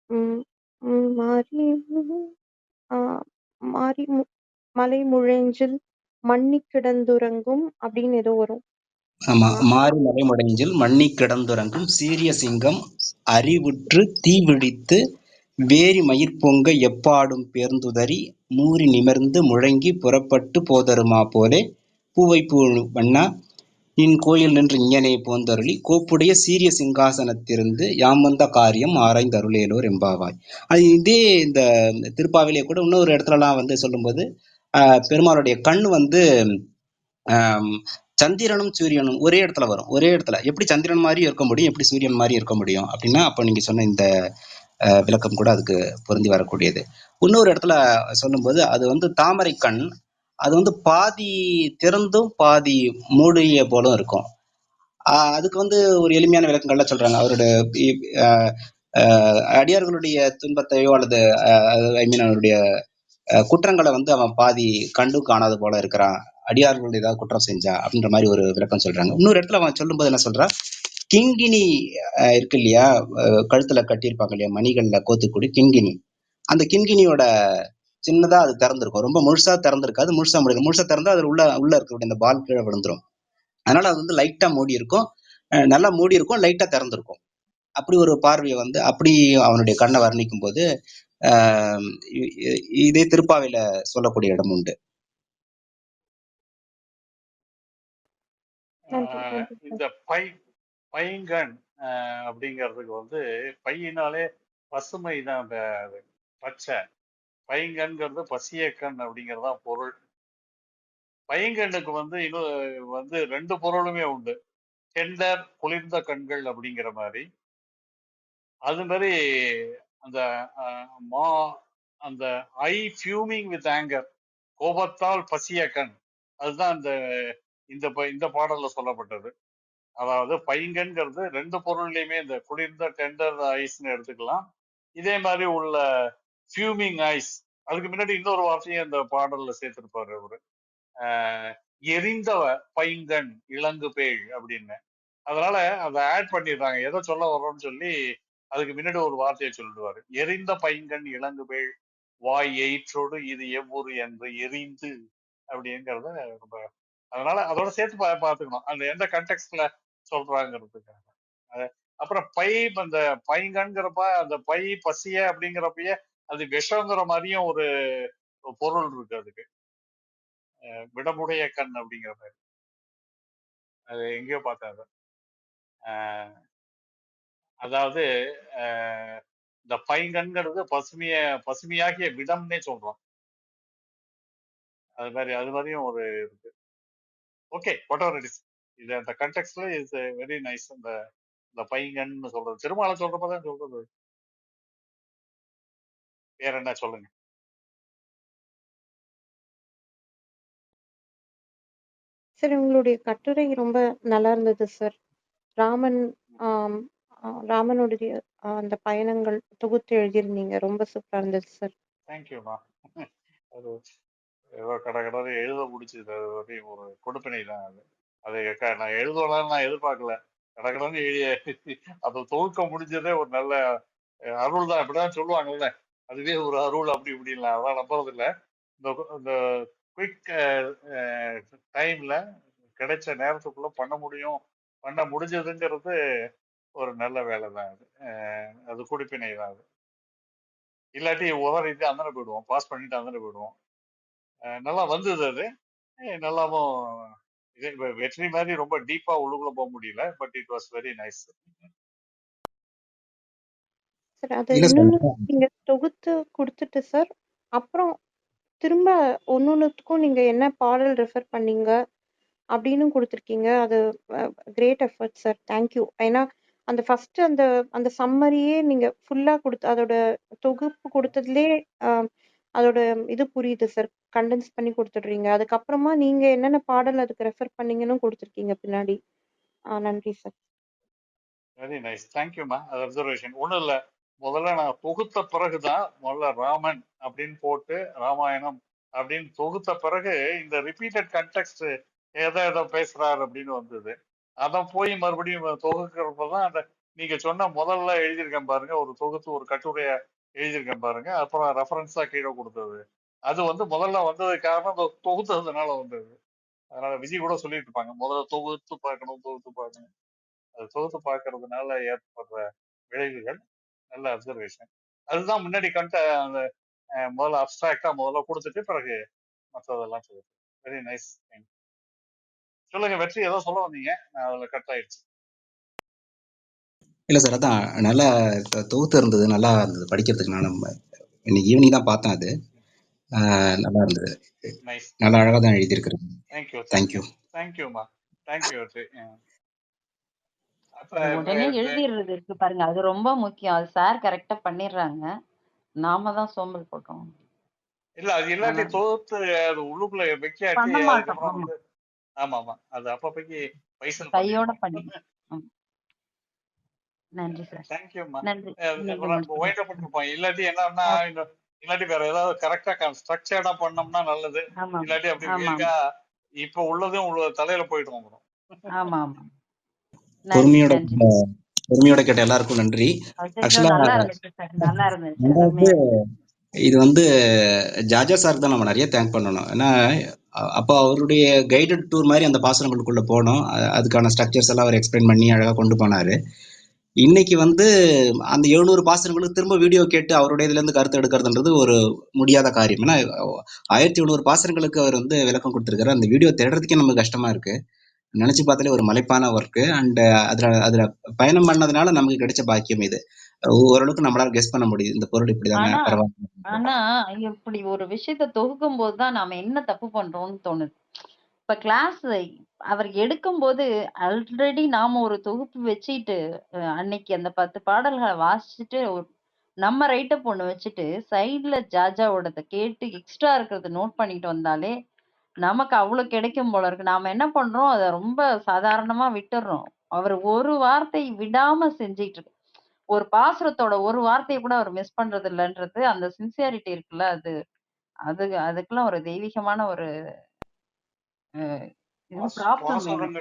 உம் உம் மாறி ஆஹ் மாறி மலை முழஞ்சில் மண்ணி கிடந்துறங்கும் அப்படின்னு ஏதோ வரும். ஆமா, மாறி மறைமுடைஞ்சில் மண்ணி கிடந்துறங்கும் சீரிய சிங்கம் அறிவுற்று தீவிழித்து வேரி மயிர்பொங்க எப்பாடும் பேர்ந்துதறி மூறி நிமிர்ந்து முழங்கி புறப்பட்டு போதருமா போலே பூவைப்பூ வண்ணா நின் கோயில் நின்று இங்ஙனே போந்தருளி கோப்புடைய சீரிய சிங்காசனத்திருந்து யாம் வந்த காரியம் ஆராய்ந்தருளேலோர் எம்பாவாய். அது இதே இந்த திருப்பாவிலே கூட இன்னொரு இடத்துலலாம் வந்து சொல்லும்போது பெருமாளுடைய கண் வந்து சந்திரனும் சூரியனும் ஒரே இடத்துல வரும். ஒரே இடத்துல எப்படி சந்திரன் மாதிரி இருக்க முடியும், எப்படி சூரியன் மாதிரி இருக்க முடியும் அப்படின்னா அப்போ நீங்க சொன்ன இந்த விளக்கம் கூட அதுக்கு பொருந்தி வரக்கூடியது. இன்னொரு இடத்துல சொல்லும்போது அது வந்து தாமரை கண், அது வந்து பாதி திறந்தும் பாதி மூடிய போலும் இருக்கும். அதுக்கு வந்து ஒரு எளிமையான விளக்கங்கள்லாம் சொல்றாங்க. அவருடைய அடியார்களுடைய துன்பத்தையோ அல்லது ஐ மீன் அவருடைய குற்றங்களை வந்து அவன் பாதி கண்டு காணாது போல இருக்கிறான், அடியார்கள் ஏதாவது குற்றம் செஞ்சா அப்படின்ற மாதிரி ஒரு விளக்கம் சொல்றாங்க. இன்னொரு இடத்துல அவன் சொல்லும்போது என்ன சொல்றான், கிங்கினி இருக்கு இல்லையா, கழுத்துல கட்டியிருப்பாங்க இல்லையா மணிகள்ல கோத்துக்கூடி கிண்கிணி, அந்த கிண்கிணியோட சின்னதா அது திறந்திருக்கும். ரொம்ப முழுசா திறந்திருக்காது, முழுசா முடியும். முழுசா திறந்தா அது உள்ள இருக்கக்கூடிய இந்த பால் கீழே விழுந்துரும். அதனால அது வந்து லைட்டா மூடி இருக்கும், நல்லா மூடி இருக்கும், லைட்டா திறந்திருக்கும். அப்படி ஒரு பார்வையை வந்து அப்படி அவனுடைய கண்ணை வர்ணிக்கும் போது இதே திருப்பாவையில சொல்லக்கூடிய இடம் உண்டு. இந்த பைங்கண் அப்படிங்கிறதுக்கு வந்து பையினாலே பசுமை தான், பச்சை. பைங்கண்கிறது பசிய கண் அப்படிங்கறதுதான் பொருள். பைங்கண்ணுக்கு வந்து இன்னும் வந்து ரெண்டு பொருளுமே உண்டு. டெண்டர் குளிர்ந்த கண்கள் அப்படிங்கிற மாதிரி. அது மாதிரி அந்த அந்த ஐ ஃபியூமிங் வித் ஆங்கர், கோபத்தால் பசிய கண், அதுதான் இந்த பாடல்ல சொல்லப்பட்டது. அதாவது பைங்கன்கிறது ரெண்டு பொருள்லையுமே இந்த குளிர்ந்த டெண்டர் ஐஸ்ன்னு எடுத்துக்கலாம். இதே மாதிரி உள்ள ஃபியூமிங் ஐஸ், அதுக்கு முன்னாடி இன்னொரு வார்த்தையும் இந்த பாடல்ல சேர்த்திருப்பாரு அவரு, எரிந்தவ பைங்கண் இளங்கு பேய் அப்படின்னு. அதனால அதை ஆட் பண்ணிடுறாங்க, எதை சொல்ல வர்றோம்னு சொல்லி அதுக்கு முன்னாடி ஒரு வார்த்தையை சொல்லிடுவாரு, எரிந்த பைங்கண் இளங்குவேள் வாய் எயிற்றோடு இது எவ்வொரு என்று எரிந்து அப்படிங்கிறத ரொம்ப, அதனால அதோட சேர்த்து பார்த்துக்கணும் அந்த எந்த கண்டெக்ட்ல சொல்றாங்கிறதுக்காக. அப்புறம் அந்த பைங்கண்கிறப்ப அந்த பை பசிய அப்படிங்கிறப்பயே அது விஷங்கிற மாதிரியும் ஒரு பொருள் இருக்கு அதுக்கு, விடமுடைய கண் அப்படிங்கிற மாதிரி. அது எங்கேயோ பார்த்தாங்க. அதாவது இந்த பைங்கண்கிறது பசுமையாகிய விடம்னே சொல்றோம். அது மாதிரியும் ஒரு இருக்கு. Okay, what ever it is, இது அந்த கண்டெக்ட்ல இஸ் வெரி நைஸ். இந்த பைங்கன்னு சொல்றது திருமால சொல்றப்பதான் சொல்றது. வேற என்ன சொல்லுங்க. சார் உங்களுடைய கட்டுரை ரொம்ப நல்லா இருந்தது சார். ராமன் ஆம், ராமனுடைய அந்த பயணங்கள் தொகுத்து எழுதியிருந்தீங்க. ரொம்ப சூப்பரா இருந்தது சார். தேங்க்யூமா. அது ஏதோ கடை எழுத முடிச்சது, அது வந்து ஒரு கொடுப்பினை தான். அது நான் எழுதலாம்னு நான் எதிர்பார்க்கல, கடற்கடன்னு எழுதிய அதை தொகுக்க முடிஞ்சதே ஒரு நல்ல அருள் தான். இப்படிதான் சொல்லுவாங்கல்ல, அதுவே ஒரு அருள் அப்படி இப்படின்லாம், அதான் நம்புறது இல்லை. இந்த குயிக் டைம்ல கிடைச்ச நேரத்துக்குள்ள பண்ண முடிஞ்சதுங்கிறது ஒரு நல்ல வேலை தான். அது குடிப்பினை தான். அது இல்லாட்டி உதறிட்டு அந்தன போயிடுவோம், பாஸ் பண்ணிட்டு அந்தன போயிடுவோம். நல்லா வந்தது அது, நல்லாவும் வெற்றி மாதிரி ரொம்ப டீப்பா உள்ளுக்குள்ள போக முடியல, but it was very nice. Sir அது இன்னொன்னு நீங்க தொகுத்து கொடுத்துட்டு சார் அப்புறம் திரும்ப ஒன்னொன்னுத்துக்கும் நீங்க என்ன பாடல் ரெஃபர் பண்ணீங்க அப்படின்னு கொடுத்துருக்கீங்க. அது கிரேட் எஃபர்ட் சார், தேங்க்யூ. ஏன்னா அந்த ஃபர்ஸ்ட் அந்த சம்மரியே நீங்க ஃபுல்லா கொடுத்து அதோட தொகுப்பு கொடுத்ததுலே அதோட இது புரியுது சார், கண்டென்ஸ் பண்ணி கொடுத்துடுறீங்க. அதுக்கப்புறமா நீங்க என்னென்ன பாடல் அதுக்கு ரெஃபர் பண்ணீங்கன்னு கொடுத்துருக்கீங்க பின்னாடி. நன்றி சார். வெரி நைஸ், தேங்க்யூமா. அது அப்சர்வேஷன் ஒன்றும் இல்லை. முதல்ல நான் தொகுத்த பிறகுதான், முதல்ல ராமன் அப்படின்னு போட்டு ராமாயணம் அப்படின்னு தொகுத்த பிறகு இந்த ரிப்பீட்டட் கண்டெக்ஸ்ட் எதை பேசுறாரு அப்படின்னு வந்தது. அதான் போய் மறுபடியும் தொகுக்கிறப்பதான் அந்த நீங்க சொன்ன முதல்ல எழுதியிருக்கேன் பாருங்க, ஒரு தொகுத்து ஒரு கட்டுரைய எழுதியிருக்கேன் பாருங்க, அப்புறம் ரெஃபரன்ஸா கீழே கொடுத்தது. அது வந்து முதல்ல வந்தது காரணம் தொகுத்ததுனால வந்தது. அதனால விஜய் கூட சொல்லிட்டு இருப்பாங்க, முதல்ல தொகுத்து பார்க்கணும். அது தொகுத்து பார்க்கறதுனால ஏற்படுற விளைவுகள். நல்ல அப்சர்வேஷன். அதுதான் முன்னாடி அந்த முதல்ல அப்டிராக்டா முதல்ல கொடுத்துட்டு பிறகு மற்றதெல்லாம் சொல்லுது. Very nice. சொல்லுங்க வெற்றி, ஏதோ சொல்ல வந்தீங்க, அதுல கட் ஆயிடுச்சு. இல்ல சார், அதான் நல்லா தொகுத்து இருந்தது, நல்லா இருந்தது படிக்கிறதுக்கு. நான் இன்னைக்கு ஈவினிங் தான் பார்த்தேன். அது நல்லா இருந்தது, நல்லா அழகா தான் எழுதியிருக்கிறேன். தேங்க்யூமா, தேங்க்யூ வெற்றி. உடனே எழுதிடுறது இருக்கு பாருங்க, அது ரொம்ப முக்கியம். அது சார் கரெக்டா பண்ணிடுறாங்க, நாம தான் சோம்பல் போட்டோம். இல்ல அது இல்லாட்டி தொகுத்து அது உள்ளுக்குள்ள வைக்காட்டி அதுக்கப்புறம் வந்து ஆமா அது அப்பப்பைக்கு பைசல் கையோட பண்ணி. நன்றி சார், தேங்க்யூமா. நன்றி. வைண்ட் அப் பண்ணிருப்போம். இல்லாட்டி என்னன்னா, இல்லாட்டி வேற ஏதாவது கரெக்டா ஸ்ட்ரக்சர்டா பண்ணோம்னா நல்லது. இல்லாட்டி அப்படி வேகா இப்ப உள்ளதும் தலையில போயிட்டு வந்துடும். ஆமா ஆமா. பொறுமையோட கேட்ட எல்லாருக்கும் நன்றி. இது வந்து ஜாஜா சார் தான் நம்ம நிறைய தேங்க் பண்ணணும். ஏன்னா அப்போ அவருடைய கைடட் டூர் மாதிரி அந்த பாசனங்களுக்குள்ள போனோம், அதுக்கான ஸ்ட்ரக்சர்ஸ் எல்லாம் அவர் எக்ஸ்பிளைன் பண்ணி அழகா கொண்டு போனாரு. இன்னைக்கு வந்து அந்த 700 பாசனங்களுக்கு திரும்ப வீடியோ கேட்டு அவருடைய இதுல இருந்து கருத்து எடுக்கிறதுன்றது ஒரு முடியாத காரியம். ஏன்னா 1700 பாசனங்களுக்கு அவர் வந்து விளக்கம் கொடுத்திருக்காரு. அந்த வீடியோ தேடுறதுக்கே நமக்கு கஷ்டமா இருக்கு. நினைச்சு பார்த்தாலே ஒரு மலைப்பான ஒர்க்கு. அண்ட் அதுல பயணம் பண்ணதுனால நமக்கு கிடைச்ச பாக்கியம் இது. ஓரளவுக்கு நம்மளால கெஸ் பண்ண முடியுது, இந்த பொருள் இப்படிதானே, பரவாயில்ல. ஆனா இப்படி ஒரு விஷயத்த தொகுக்கும் போதுதான் நாம என்ன தப்பு பண்றோம்னு தோணுது. இப்ப கிளாஸ் அவர் எடுக்கும் போது ஆல்ரெடி நாம ஒரு தொகுப்பு வச்சுட்டு அன்னைக்கு அந்த 10 பாடல்களை வாசிச்சுட்டு நம்ம ரைட்டப் ஒண்ணு வச்சுட்டு சைட்ல ஜாஜாவோடத கேட்டு எக்ஸ்ட்ரா இருக்கிறத நோட் பண்ணிட்டு வந்தாலே நமக்கு அவ்வளவு கிடைக்கும் போல இருக்கு. நாம என்ன பண்றோம், அதை ரொம்ப சாதாரணமா விட்டுடுறோம். அவர் ஒரு வார்த்தை விடாம செஞ்சிட்டு இருக்கு. ஒரு பாசுரத்தோட ஒரு வார்த்தையை கூட அவர் மிஸ் பண்றது இல்லைன்றது அந்த சின்சியாரிட்டி இருக்குல்ல, அதுக்கெல்லாம் ஒரு தெய்வீகமான ஒரு இது ப்ராப்ளம் வேணும்.